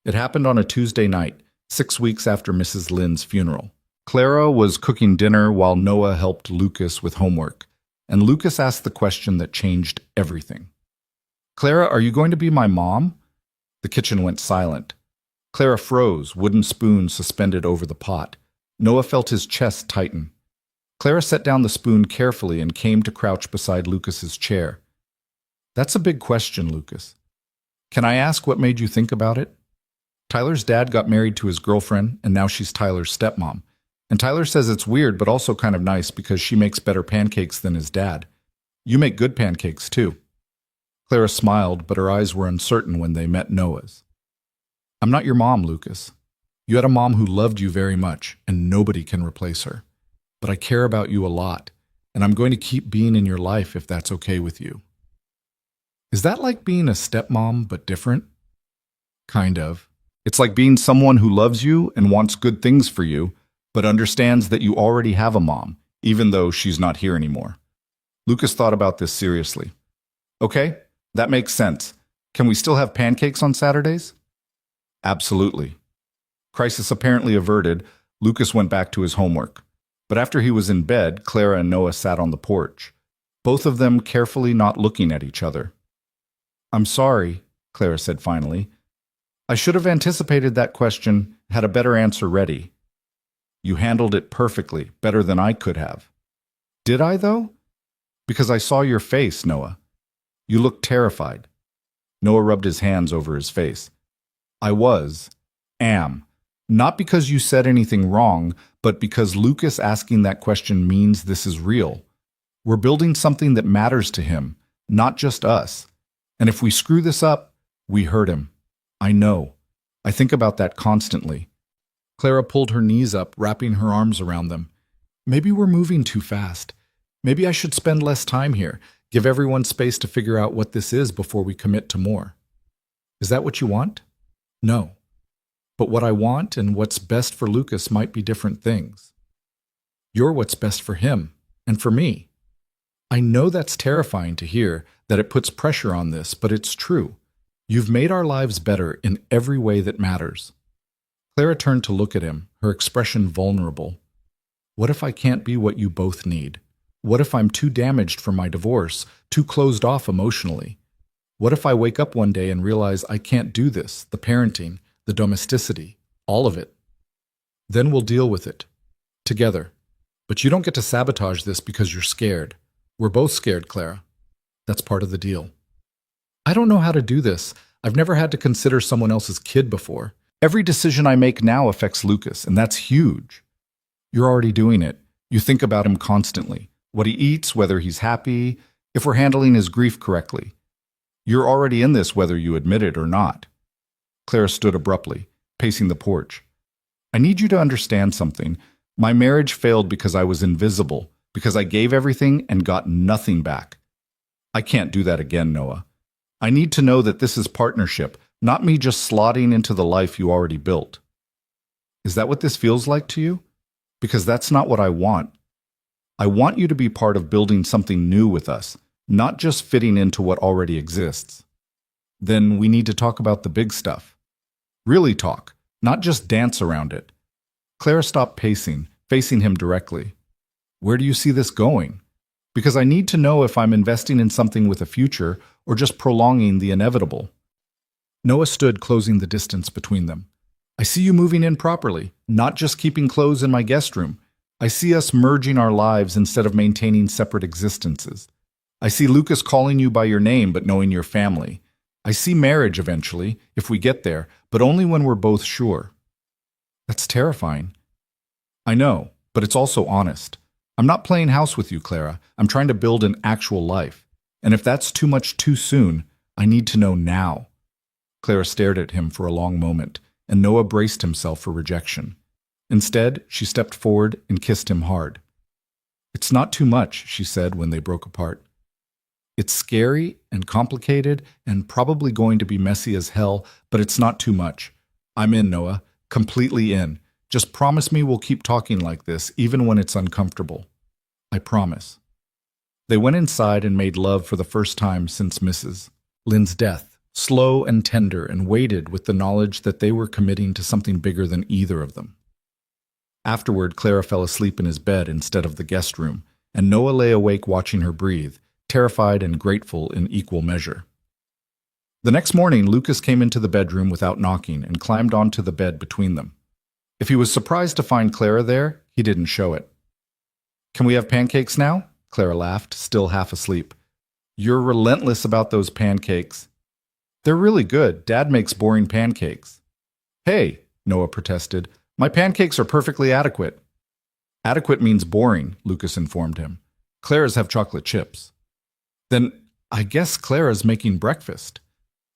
It happened on a Tuesday night, 6 weeks after Mrs. Lynn's funeral. Clara was cooking dinner while Noah helped Lucas with homework, and Lucas asked the question that changed everything. "Clara, are you going to be my mom?" The kitchen went silent. Clara froze, wooden spoon suspended over the pot. Noah felt his chest tighten. Clara set down the spoon carefully and came to crouch beside Lucas's chair. That's a big question, Lucas. Can I ask what made you think about it? Tyler's dad got married to his girlfriend, and now she's Tyler's stepmom. And Tyler says it's weird, but also kind of nice because she makes better pancakes than his dad. You make good pancakes, too. Clara smiled, but her eyes were uncertain when they met Noah's. I'm not your mom, Lucas. You had a mom who loved you very much, and nobody can replace her. But I care about you a lot, and I'm going to keep being in your life if that's okay with you. Is that like being a stepmom, but different? Kind of. It's like being someone who loves you and wants good things for you, but understands that you already have a mom, even though she's not here anymore. Lucas thought about this seriously. Okay, that makes sense. Can we still have pancakes on Saturdays? Absolutely. Crisis apparently averted, Lucas went back to his homework. But after he was in bed, Clara and Noah sat on the porch, both of them carefully not looking at each other. I'm sorry, Clara said finally. I should have anticipated that question, had a better answer ready. You handled it perfectly, better than I could have. Did I, though? Because I saw your face, Noah. You looked terrified. Noah rubbed his hands over his face. I am. Not because you said anything wrong, but because Lucas asking that question means this is real. We're building something that matters to him, not just us. And if we screw this up, we hurt him. I know. I think about that constantly. Clara pulled her knees up, wrapping her arms around them. Maybe we're moving too fast. Maybe I should spend less time here, give everyone space to figure out what this is before we commit to more. Is that what you want? No. But what I want and what's best for Lucas might be different things. You're what's best for him, and for me. I know that's terrifying to hear, that it puts pressure on this, but it's true. You've made our lives better in every way that matters. Clara turned to look at him, her expression vulnerable. What if I can't be what you both need? What if I'm too damaged from my divorce, too closed off emotionally? What if I wake up one day and realize I can't do this, the parenting, the domesticity, all of it? Then we'll deal with it. Together. But you don't get to sabotage this because you're scared. We're both scared, Clara. That's part of the deal. I don't know how to do this. I've never had to consider someone else's kid before. Every decision I make now affects Lucas, and that's huge. You're already doing it. You think about him constantly. What he eats, whether he's happy, if we're handling his grief correctly. You're already in this whether you admit it or not. Clara stood abruptly, pacing the porch. I need you to understand something. My marriage failed because I was invisible, because I gave everything and got nothing back. I can't do that again, Noah. I need to know that this is partnership, not me just slotting into the life you already built. Is that what this feels like to you? Because that's not what I want. I want you to be part of building something new with us, not just fitting into what already exists. Then we need to talk about the big stuff. Really talk, not just dance around it. Clara stopped pacing, facing him directly. Where do you see this going? Because I need to know if I'm investing in something with a future or just prolonging the inevitable. Noah stood, closing the distance between them. I see you moving in properly, not just keeping clothes in my guest room. I see us merging our lives instead of maintaining separate existences. I see Lucas calling you by your name but knowing your family. I see marriage eventually, if we get there, but only when we're both sure. That's terrifying. I know, but it's also honest. I'm not playing house with you, Clara. I'm trying to build an actual life. And if that's too much too soon, I need to know now. Clara stared at him for a long moment, and Noah braced himself for rejection. Instead, she stepped forward and kissed him hard. It's not too much, she said when they broke apart. It's scary and complicated and probably going to be messy as hell, but it's not too much. I'm in, Noah. Completely in. Just promise me we'll keep talking like this, even when it's uncomfortable. I promise. They went inside and made love for the first time since Mrs. Lynn's death, slow and tender, and waited with the knowledge that they were committing to something bigger than either of them. Afterward, Clara fell asleep in his bed instead of the guest room, and Noah lay awake watching her breathe, terrified and grateful in equal measure. The next morning, Lucas came into the bedroom without knocking and climbed onto the bed between them. If he was surprised to find Clara there, he didn't show it. "Can we have pancakes now?" Clara laughed, still half asleep. "You're relentless about those pancakes." "They're really good. Dad makes boring pancakes." "Hey," Noah protested, "my pancakes are perfectly adequate." "Adequate means boring," Lucas informed him. "Clara's have chocolate chips." "Then I guess Clara's making breakfast."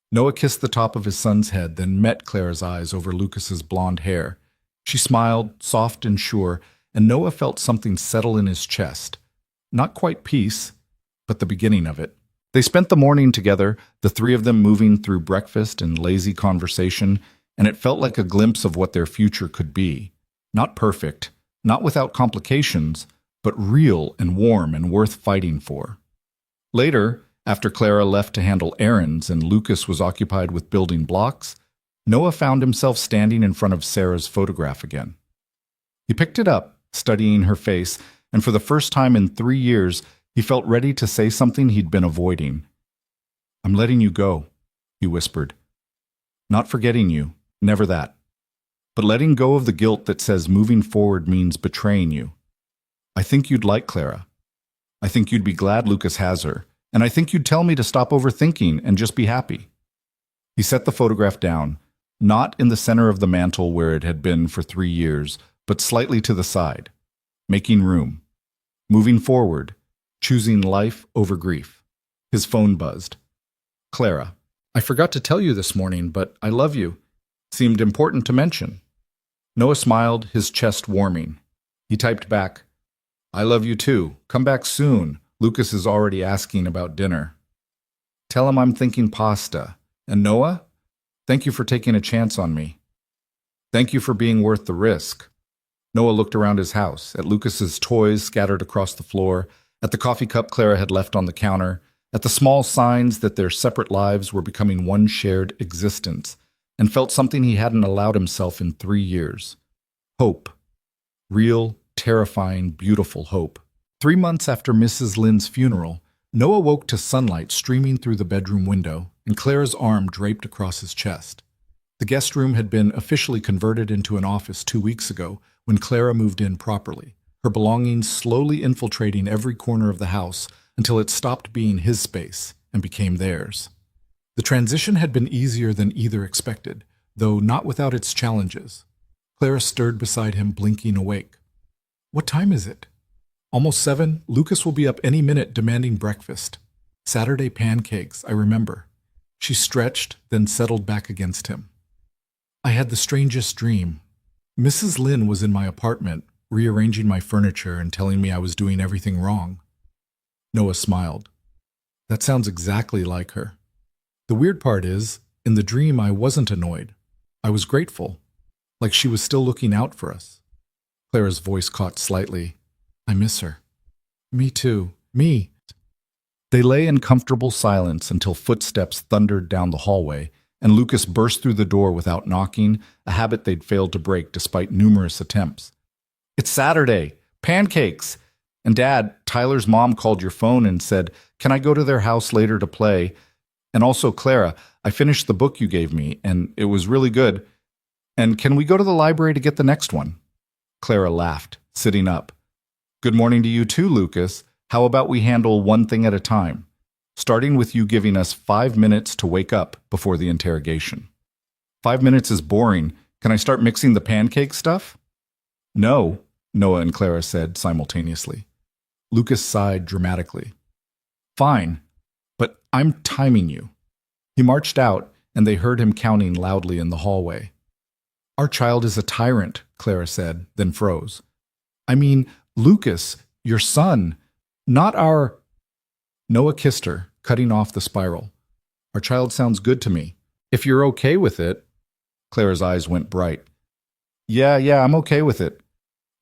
Noah kissed the top of his son's head, then met Clara's eyes over Lucas's blonde hair. She smiled, soft and sure, and Noah felt something settle in his chest. Not quite peace, but the beginning of it. They spent the morning together, the three of them moving through breakfast and lazy conversation, and it felt like a glimpse of what their future could be. Not perfect, not without complications, but real and warm and worth fighting for. Later, after Clara left to handle errands and Lucas was occupied with building blocks, Noah found himself standing in front of Sarah's photograph again. He picked it up, studying her face, and for the first time in 3 years, he felt ready to say something he'd been avoiding. "I'm letting you go," he whispered. "Not forgetting you, never that. But letting go of the guilt that says moving forward means betraying you. I think you'd like Clara. I think you'd be glad Lucas has her, and I think you'd tell me to stop overthinking and just be happy." He set the photograph down, not in the center of the mantel where it had been for 3 years, but slightly to the side, making room, moving forward, choosing life over grief. His phone buzzed. "Clara, I forgot to tell you this morning, but I love you. Seemed important to mention." Noah smiled, his chest warming. He typed back, "I love you too. Come back soon. Lucas is already asking about dinner. Tell him I'm thinking pasta. And Noah, thank you for taking a chance on me. Thank you for being worth the risk." Noah looked around his house, at Lucas's toys scattered across the floor, at the coffee cup Clara had left on the counter, at the small signs that their separate lives were becoming one shared existence, and felt something he hadn't allowed himself in 3 years. Hope. Real, terrifying, beautiful hope. 3 months after Mrs. Lynn's funeral, Noah woke to sunlight streaming through the bedroom window and Clara's arm draped across his chest. The guest room had been officially converted into an office 2 weeks ago when Clara moved in properly, her belongings slowly infiltrating every corner of the house until it stopped being his space and became theirs. The transition had been easier than either expected, though not without its challenges. Clara stirred beside him, blinking awake. "What time is it?" "Almost 7. Lucas will be up any minute demanding breakfast. Saturday pancakes, I remember." She stretched, then settled back against him. "I had the strangest dream. Mrs. Lynn was in my apartment, rearranging my furniture and telling me I was doing everything wrong." Noah smiled. "That sounds exactly like her. The weird part is, in the dream I wasn't annoyed. I was grateful, like she was still looking out for us." Clara's voice caught slightly. "I miss her." "Me too. Me." They lay in comfortable silence until footsteps thundered down the hallway, and Lucas burst through the door without knocking, a habit they'd failed to break despite numerous attempts. "It's Saturday! Pancakes! And Dad, Tyler's mom called your phone and said, can I go to their house later to play? And also, Clara, I finished the book you gave me, and it was really good. And can we go to the library to get the next one?" Clara laughed, sitting up. "Good morning to you too, Lucas. How about we handle one thing at a time, starting with you giving us 5 minutes to wake up before the interrogation." "5 minutes is boring. Can I start mixing the pancake stuff?" "No," Noah and Clara said simultaneously. Lucas sighed dramatically. "Fine, but I'm timing you." He marched out, and they heard him counting loudly in the hallway. "Our child is a tyrant," Clara said, then froze. "I mean, Lucas, your son, not our—" Noah kissed her, cutting off the spiral. "Our child sounds good to me. If you're okay with it." Clara's eyes went bright. Yeah, I'm okay with it."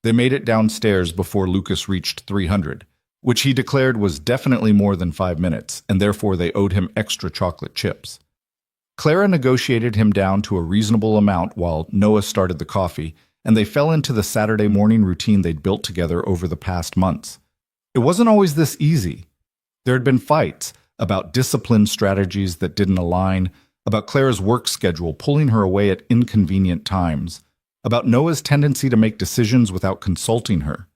They made it downstairs before Lucas reached 300, which he declared was definitely more than 5 minutes, and therefore they owed him extra chocolate chips. Clara negotiated him down to a reasonable amount while Noah started the coffee, and they fell into the Saturday morning routine they'd built together over the past months. It wasn't always this easy. There had been fights, about discipline strategies that didn't align, about Clara's work schedule pulling her away at inconvenient times, about Noah's tendency to make decisions without consulting her.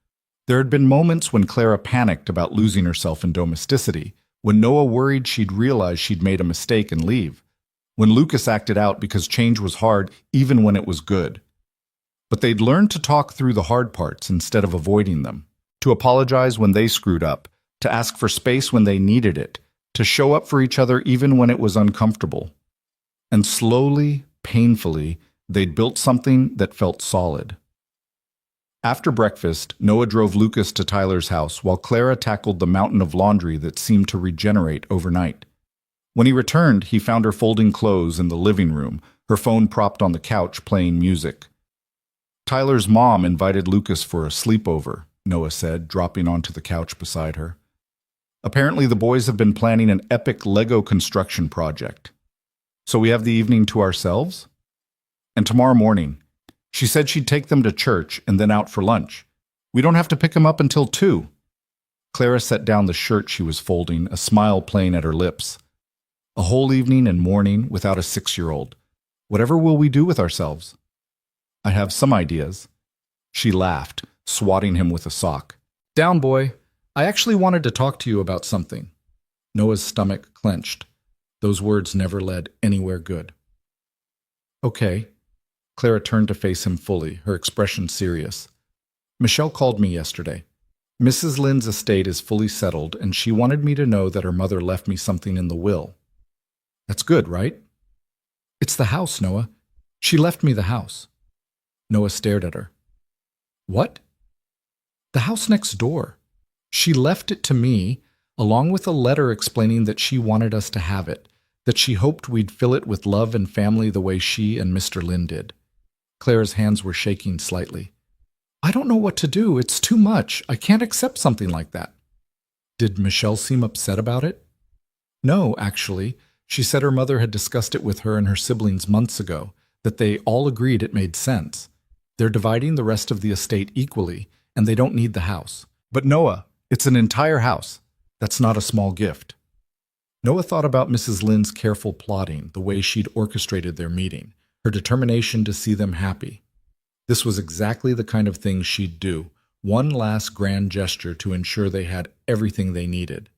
There had been moments when Clara panicked about losing herself in domesticity, when Noah worried she'd realize she'd made a mistake and leave, when Lucas acted out because change was hard even when it was good. But they'd learned to talk through the hard parts instead of avoiding them, to apologize when they screwed up, to ask for space when they needed it, to show up for each other even when it was uncomfortable. And slowly, painfully, they'd built something that felt solid. After breakfast, Noah drove Lucas to Tyler's house while Clara tackled the mountain of laundry that seemed to regenerate overnight. When he returned, he found her folding clothes in the living room, her phone propped on the couch playing music. Tyler's mom invited Lucas for a sleepover, Noah said, dropping onto the couch beside her. Apparently, the boys have been planning an epic Lego construction project. So we have the evening to ourselves? And tomorrow morning, she said she'd take them to church and then out for lunch. We don't have to pick them up until 2. Clara set down the shirt she was folding, a smile playing at her lips. A whole evening and morning without a 6-year-old. Whatever will we do with ourselves? I have some ideas. She laughed, swatting him with a sock. Down, boy. I actually wanted to talk to you about something. Noah's stomach clenched. Those words never led anywhere good. Okay. Clara turned to face him fully, her expression serious. Michelle called me yesterday. Mrs. Lynn's estate is fully settled, and she wanted me to know that her mother left me something in the will. That's good, right? It's the house, Noah. She left me the house. Noah stared at her. What? The house next door. She left it to me, along with a letter explaining that she wanted us to have it, that she hoped we'd fill it with love and family the way she and Mr. Lynn did. Clara's hands were shaking slightly. I don't know what to do. It's too much. I can't accept something like that. Did Michelle seem upset about it? No, actually. She said her mother had discussed it with her and her siblings months ago, that they all agreed it made sense. They're dividing the rest of the estate equally, and they don't need the house. But Noah, it's an entire house. That's not a small gift. Noah thought about Mrs. Lynn's careful plotting, the way she'd orchestrated their meeting, her determination to see them happy. This was exactly the kind of thing she'd do, one last grand gesture to ensure they had everything they needed.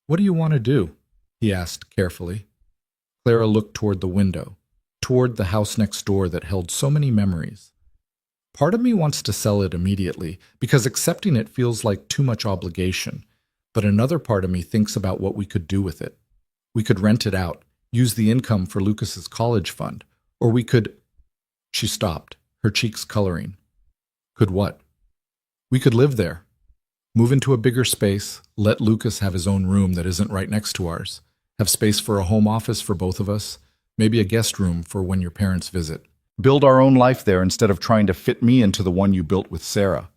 What do you want to do? He asked carefully. Clara looked toward the window, toward the house next door that held so many memories. Part of me wants to sell it immediately, because accepting it feels like too much obligation, but another part of me thinks about what we could do with it. We could rent it out, use the income for Lucas's college fund, or we could... She stopped, her cheeks coloring. Could what? We could live there. Move into a bigger space, let Lucas have his own room that isn't right next to ours, have space for a home office for both of us, maybe a guest room for when your parents visit. Build our own life there instead of trying to fit me into the one you built with Sarah.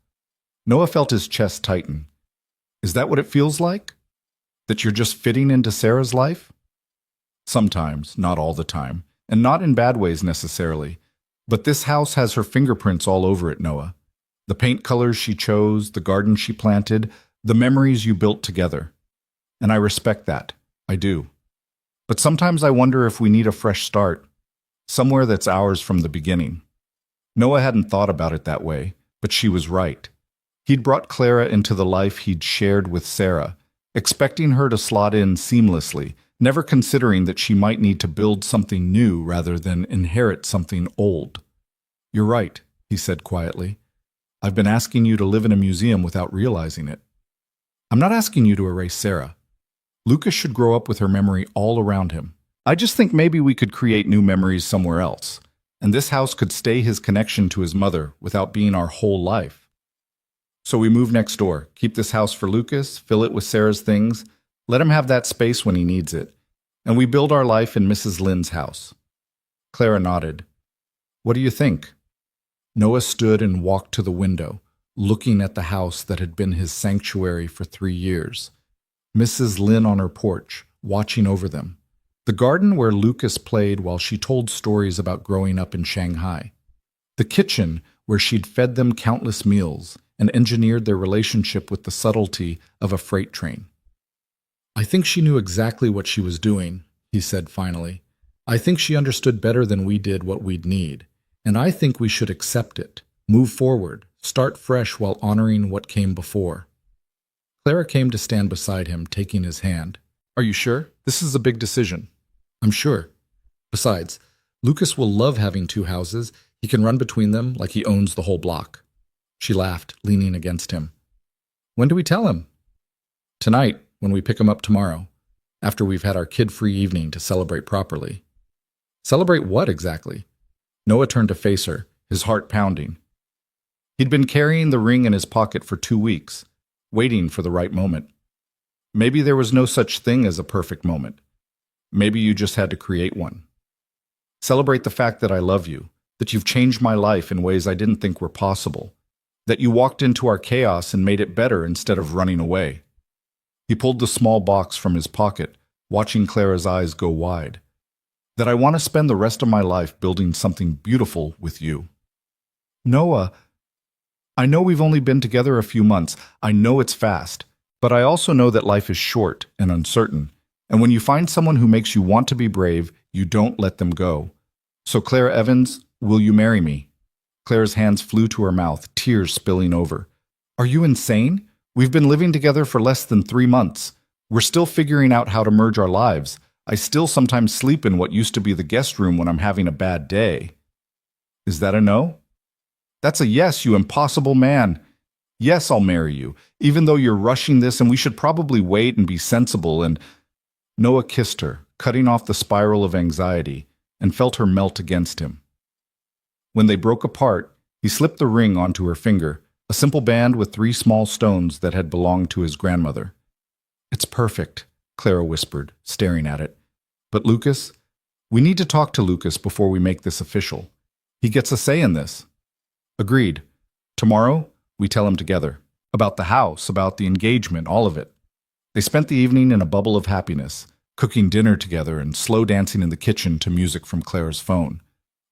Noah felt his chest tighten. Is that what it feels like? That you're just fitting into Sarah's life? Sometimes, not all the time, and not in bad ways necessarily. But this house has her fingerprints all over it, Noah. The paint colors she chose, the garden she planted, the memories you built together. And I respect that. I do. But sometimes I wonder if we need a fresh start. Somewhere that's ours from the beginning. Noah hadn't thought about it that way, but she was right. He'd brought Clara into the life he'd shared with Sarah, expecting her to slot in seamlessly, never considering that she might need to build something new rather than inherit something old. You're right, he said quietly. I've been asking you to live in a museum without realizing it. I'm not asking you to erase Sarah. Lucas should grow up with her memory all around him. I just think maybe we could create new memories somewhere else, and this house could stay his connection to his mother without being our whole life. So we move next door, keep this house for Lucas, fill it with Sarah's things, let him have that space when he needs it, and we build our life in Mrs. Lynn's house. Clara nodded. What do you think? Noah stood and walked to the window, looking at the house that had been his sanctuary for 3 years. Mrs. Lynn on her porch, watching over them. The garden where Lucas played while she told stories about growing up in Shanghai. The kitchen where she'd fed them countless meals and engineered their relationship with the subtlety of a freight train. I think she knew exactly what she was doing, he said finally. I think she understood better than we did what we'd need, and I think we should accept it, move forward, start fresh while honoring what came before. Clara came to stand beside him, taking his hand. Are you sure? This is a big decision. I'm sure. Besides, Lucas will love having two houses. He can run between them like he owns the whole block. She laughed, leaning against him. When do we tell him? Tonight, when we pick him up tomorrow, after we've had our kid-free evening to celebrate properly. Celebrate what exactly? Noah turned to face her, his heart pounding. He'd been carrying the ring in his pocket for 2 weeks, waiting for the right moment. Maybe there was no such thing as a perfect moment. Maybe you just had to create one. Celebrate the fact that I love you, that you've changed my life in ways I didn't think were possible, that you walked into our chaos and made it better instead of running away. He pulled the small box from his pocket, watching Clara's eyes go wide. That I want to spend the rest of my life building something beautiful with you. Noah, I know we've only been together a few months. I know it's fast, but I also know that life is short and uncertain. And when you find someone who makes you want to be brave, you don't let them go. So Clara Evans, will you marry me? Clara's hands flew to her mouth, tears spilling over. Are you insane? We've been living together for less than 3 months. We're still figuring out how to merge our lives. I still sometimes sleep in what used to be the guest room when I'm having a bad day. Is that a no? That's a yes, you impossible man. Yes, I'll marry you, even though you're rushing this and we should probably wait and be sensible and... Noah kissed her, cutting off the spiral of anxiety, and felt her melt against him. When they broke apart, he slipped the ring onto her finger, a simple band with 3 small stones that had belonged to his grandmother. It's perfect, Clara whispered, staring at it. But Lucas, we need to talk to Lucas before we make this official. He gets a say in this. Agreed. Tomorrow, we tell him together. About the house, about the engagement, all of it. They spent the evening in a bubble of happiness, cooking dinner together and slow dancing in the kitchen to music from Clara's phone.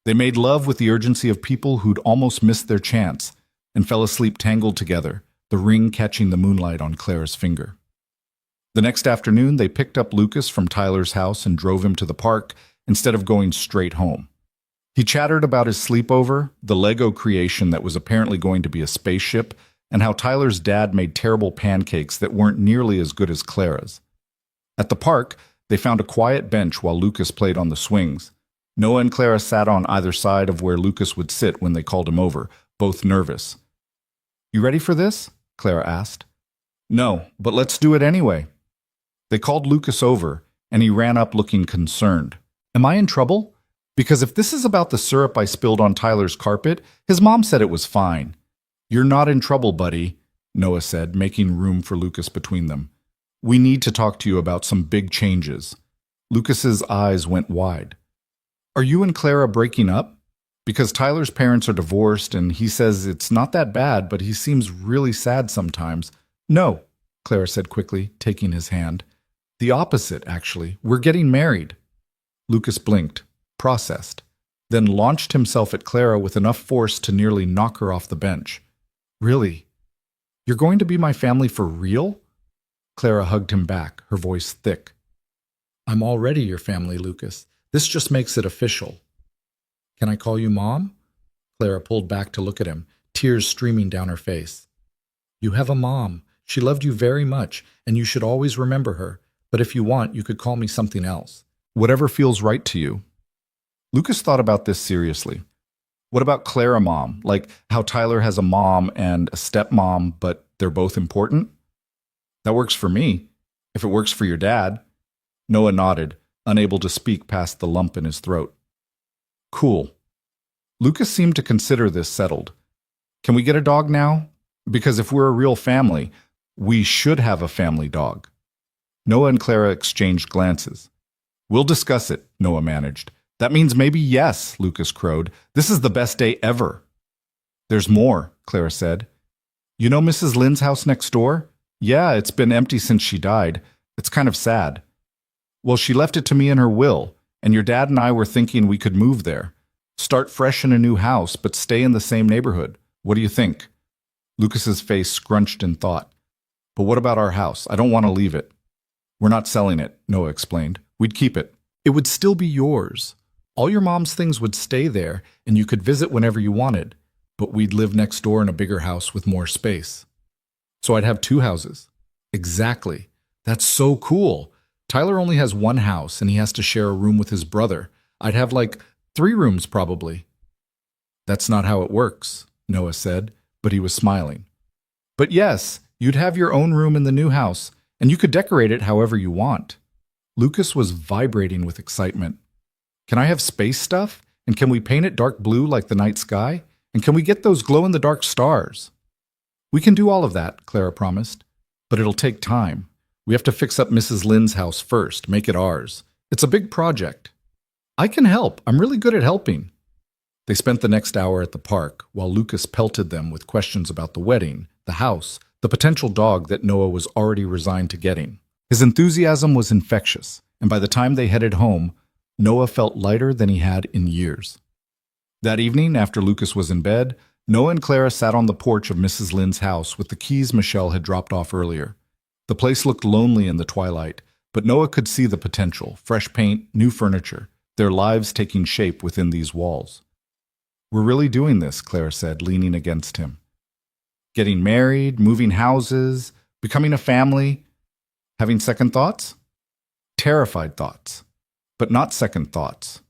They made love with the urgency of people who'd almost missed their chance and fell asleep tangled together, the ring catching the moonlight on Clara's finger. The next afternoon, they picked up Lucas from Tyler's house and drove him to the park instead of going straight home. He chattered about his sleepover, the Lego creation that was apparently going to be a spaceship, and how Tyler's dad made terrible pancakes that weren't nearly as good as Clara's. At the park, they found a quiet bench while Lucas played on the swings. Noah and Clara sat on either side of where Lucas would sit when they called him over, both nervous. You ready for this? Clara asked. No, but let's do it anyway. They called Lucas over, and he ran up looking concerned. Am I in trouble? Because if this is about the syrup I spilled on Tyler's carpet, his mom said it was fine. You're not in trouble, buddy, Noah said, making room for Lucas between them. We need to talk to you about some big changes. Lucas's eyes went wide. Are you and Clara breaking up? Because Tyler's parents are divorced and he says it's not that bad, but he seems really sad sometimes. No, Clara said quickly, taking his hand. The opposite, actually. We're getting married. Lucas blinked, processed, then launched himself at Clara with enough force to nearly knock her off the bench. Really? You're going to be my family for real? Clara hugged him back, her voice thick. I'm already your family, Lucas. This just makes it official. Can I call you Mom? Clara pulled back to look at him, tears streaming down her face. You have a mom. She loved you very much, and you should always remember her. But if you want, you could call me something else. Whatever feels right to you. Lucas thought about this seriously. What about Clara Mom? Like how Tyler has a mom and a stepmom, but they're both important? That works for me, if it works for your dad. Noah nodded, unable to speak past the lump in his throat. Cool. Lucas seemed to consider this settled. Can we get a dog now? Because if we're a real family, we should have a family dog. Noah and Clara exchanged glances. We'll discuss it, Noah managed. That means maybe yes, Lucas crowed. This is the best day ever. There's more, Clara said. You know Mrs. Lynn's house next door? Yeah, it's been empty since she died. It's kind of sad. Well, she left it to me in her will, and your dad and I were thinking we could move there. Start fresh in a new house, but stay in the same neighborhood. What do you think? Lucas's face scrunched in thought. But what about our house? I don't want to leave it. We're not selling it, Noah explained. We'd keep it. It would still be yours. All your mom's things would stay there, and you could visit whenever you wanted, but we'd live next door in a bigger house with more space. So I'd have two houses. Exactly. That's so cool. Tyler only has one house, and he has to share a room with his brother. I'd have like 3 rooms probably. That's not how it works, Noah said, but he was smiling. But yes, you'd have your own room in the new house, and you could decorate it however you want. Lucas was vibrating with excitement. Can I have space stuff? And can we paint it dark blue like the night sky? And can we get those glow-in-the-dark stars? We can do all of that, Clara promised. But it'll take time. We have to fix up Mrs. Lynn's house first, make it ours. It's a big project. I can help. I'm really good at helping. They spent the next hour at the park, while Lucas pelted them with questions about the wedding, the house, the potential dog that Noah was already resigned to getting. His enthusiasm was infectious, and by the time they headed home, Noah felt lighter than he had in years. That evening, after Lucas was in bed, Noah and Clara sat on the porch of Mrs. Lynn's house with the keys Michelle had dropped off earlier. The place looked lonely in the twilight, but Noah could see the potential: fresh paint, new furniture, their lives taking shape within these walls. We're really doing this, Clara said, leaning against him. Getting married, moving houses, becoming a family. Having second thoughts? Terrified thoughts, but not second thoughts.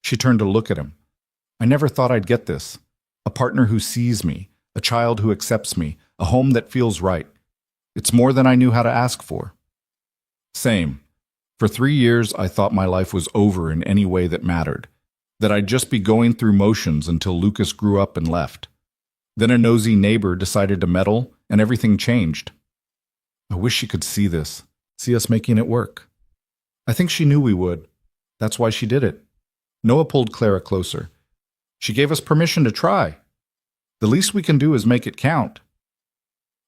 She turned to look at him. I never thought I'd get this. A partner who sees me, a child who accepts me, a home that feels right. It's more than I knew how to ask for. Same. For 3 years, I thought my life was over in any way that mattered, that I'd just be going through motions until Lucas grew up and left. Then a nosy neighbor decided to meddle, and everything changed. I wish she could see this, see us making it work. I think she knew we would. That's why she did it. Noah pulled Clara closer. She gave us permission to try. The least we can do is make it count.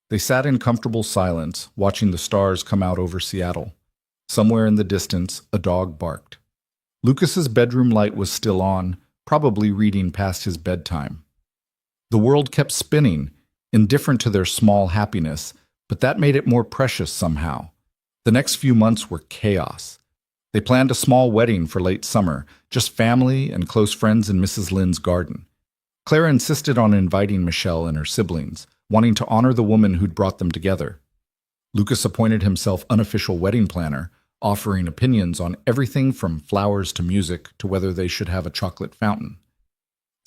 They sat in comfortable silence, watching the stars come out over Seattle. Somewhere in the distance, a dog barked. Lucas's bedroom light was still on, probably reading past his bedtime. The world kept spinning, indifferent to their small happiness, but that made it more precious somehow. The next few months were chaos. They planned a small wedding for late summer, just family and close friends in Mrs. Lynn's garden. Clara insisted on inviting Michelle and her siblings, wanting to honor the woman who'd brought them together. Lucas appointed himself unofficial wedding planner, offering opinions on everything from flowers to music to whether they should have a chocolate fountain.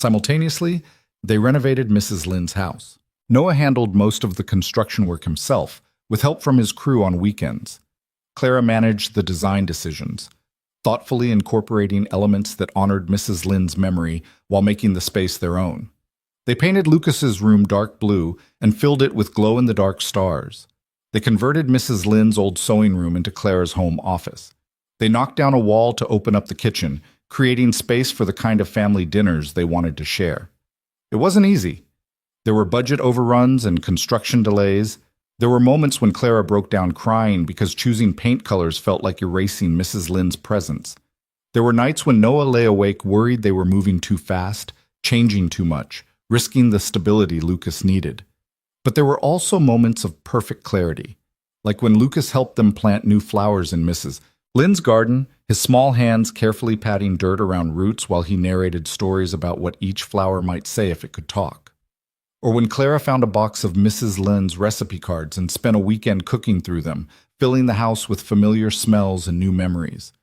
Simultaneously, they renovated Mrs. Lynn's house. Noah handled most of the construction work himself, with help from his crew on weekends. Clara managed the design decisions, thoughtfully incorporating elements that honored Mrs. Lynn's memory while making the space their own. They painted Lucas's room dark blue and filled it with glow-in-the-dark stars. They converted Mrs. Lynn's old sewing room into Clara's home office. They knocked down a wall to open up the kitchen, creating space for the kind of family dinners they wanted to share. It wasn't easy. There were budget overruns and construction delays. There were moments when Clara broke down crying because choosing paint colors felt like erasing Mrs. Lynn's presence. There were nights when Noah lay awake worried they were moving too fast, changing too much, risking the stability Lucas needed. But there were also moments of perfect clarity, like when Lucas helped them plant new flowers in Mrs. Lynn's garden, his small hands carefully patting dirt around roots while he narrated stories about what each flower might say if it could talk. Or when Clara found a box of Mrs. Lynn's recipe cards and spent a weekend cooking through them, filling the house with familiar smells and new memories.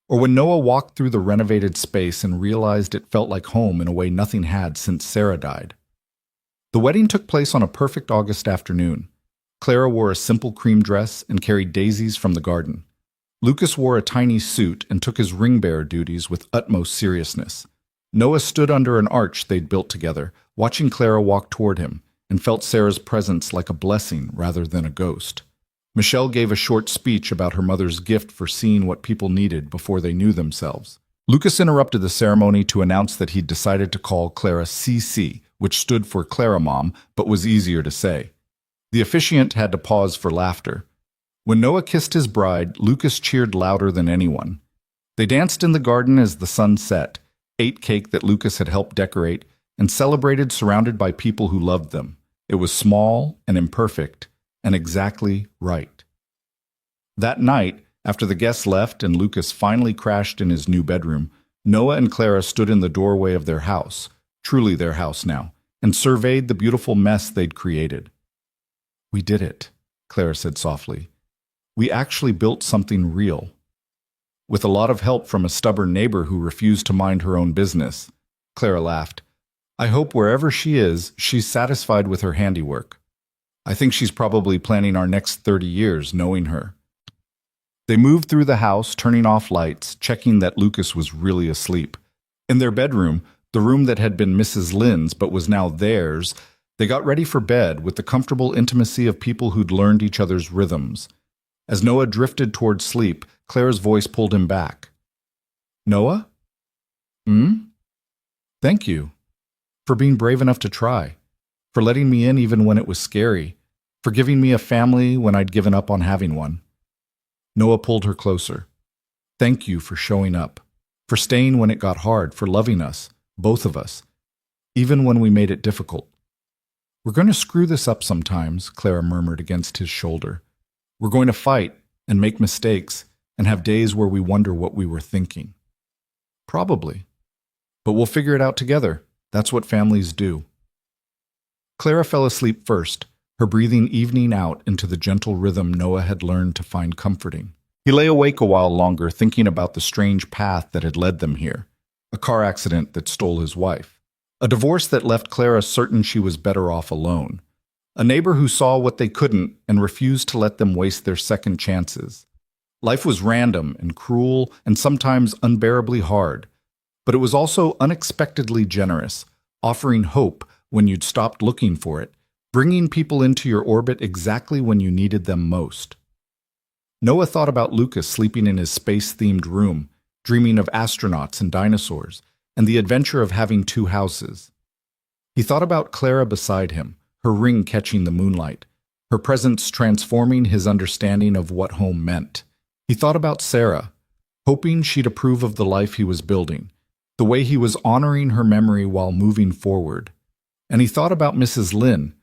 Or when Noah walked through the renovated space and realized it felt like home in a way nothing had since Sarah died. The wedding took place on a perfect August afternoon. Clara wore a simple cream dress and carried daisies from the garden. Lucas wore a tiny suit and took his ring-bearer duties with utmost seriousness. Noah stood under an arch they'd built together, watching Clara walk toward him, and felt Sarah's presence like a blessing rather than a ghost. Michelle gave a short speech about her mother's gift for seeing what people needed before they knew themselves. Lucas interrupted the ceremony to announce that he'd decided to call Clara CC, which stood for Clara Mom, but was easier to say. The officiant had to pause for laughter. When Noah kissed his bride, Lucas cheered louder than anyone. They danced in the garden as the sun set, ate cake that Lucas had helped decorate, and celebrated surrounded by people who loved them. It was small and imperfect, and exactly right. That night, After the guests left and Lucas finally crashed in his new bedroom, Noah and Clara stood in the doorway of their house, truly their house now, and surveyed the beautiful mess they'd created. "We did it," Clara said softly. "We actually built something real." With a lot of help from a stubborn neighbor who refused to mind her own business. Clara laughed. "I hope wherever she is, she's satisfied with her handiwork. I think she's probably planning our next 30 years knowing her." They moved through the house, turning off lights, checking that Lucas was really asleep. In their bedroom, the room that had been Mrs. Lynn's but was now theirs, they got ready for bed with the comfortable intimacy of people who'd learned each other's rhythms. As Noah drifted toward sleep, Clara's voice pulled him back. "Noah? Thank you. For being brave enough to try. For letting me in even when it was scary. For giving me a family when I'd given up on having one." Noah pulled her closer. "Thank you for showing up. For staying when it got hard. For loving us, both of us. Even when we made it difficult." "We're going to screw this up sometimes," Clara murmured against his shoulder. "We're going to fight and make mistakes and have days where we wonder what we were thinking." "Probably. But we'll figure it out together. That's what families do." Clara fell asleep first, her breathing evening out into the gentle rhythm Noah had learned to find comforting. He lay awake a while longer, thinking about the strange path that had led them here. A car accident that stole his wife. A divorce that left Clara certain she was better off alone. A neighbor who saw what they couldn't and refused to let them waste their second chances. Life was random and cruel and sometimes unbearably hard, but it was also unexpectedly generous, offering hope when you'd stopped looking for it, bringing people into your orbit exactly when you needed them most. Noah thought about Lucas sleeping in his space-themed room, dreaming of astronauts and dinosaurs, and the adventure of having two houses. He thought about Clara beside him, her ring catching the moonlight, her presence transforming his understanding of what home meant. He thought about Sarah, hoping she'd approve of the life he was building, the way he was honoring her memory while moving forward. And he thought about Mrs. Lynn,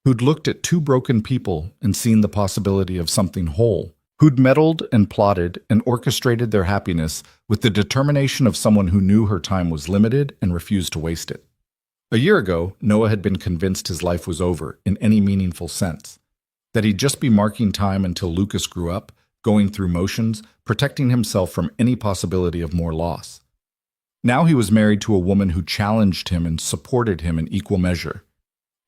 who'd looked at two broken people and seen the possibility of something whole, who'd meddled and plotted and orchestrated their happiness with the determination of someone who knew her time was limited and refused to waste it. A year ago, Noah had been convinced his life was over in any meaningful sense, that he'd just be marking time until Lucas grew up, going through motions, protecting himself from any possibility of more loss. Now he was married to a woman who challenged him and supported him in equal measure.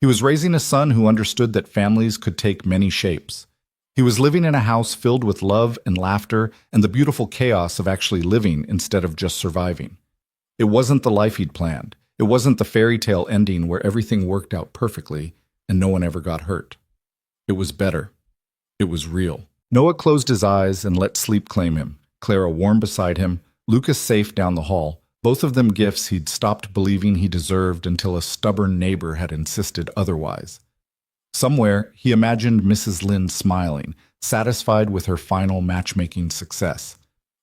He was raising a son who understood that families could take many shapes. He was living in a house filled with love and laughter and the beautiful chaos of actually living instead of just surviving. It wasn't the life he'd planned. It wasn't the fairy tale ending where everything worked out perfectly and no one ever got hurt. It was better. It was real. Noah closed his eyes and let sleep claim him, Clara warm beside him, Lucas safe down the hall, both of them gifts he'd stopped believing he deserved until a stubborn neighbor had insisted otherwise. Somewhere, he imagined Mrs. Lynn smiling, satisfied with her final matchmaking success.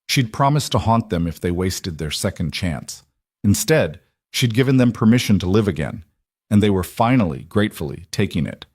She'd promised to haunt them if they wasted their second chance. Instead, she'd given them permission to live again, and they were finally, gratefully, taking it.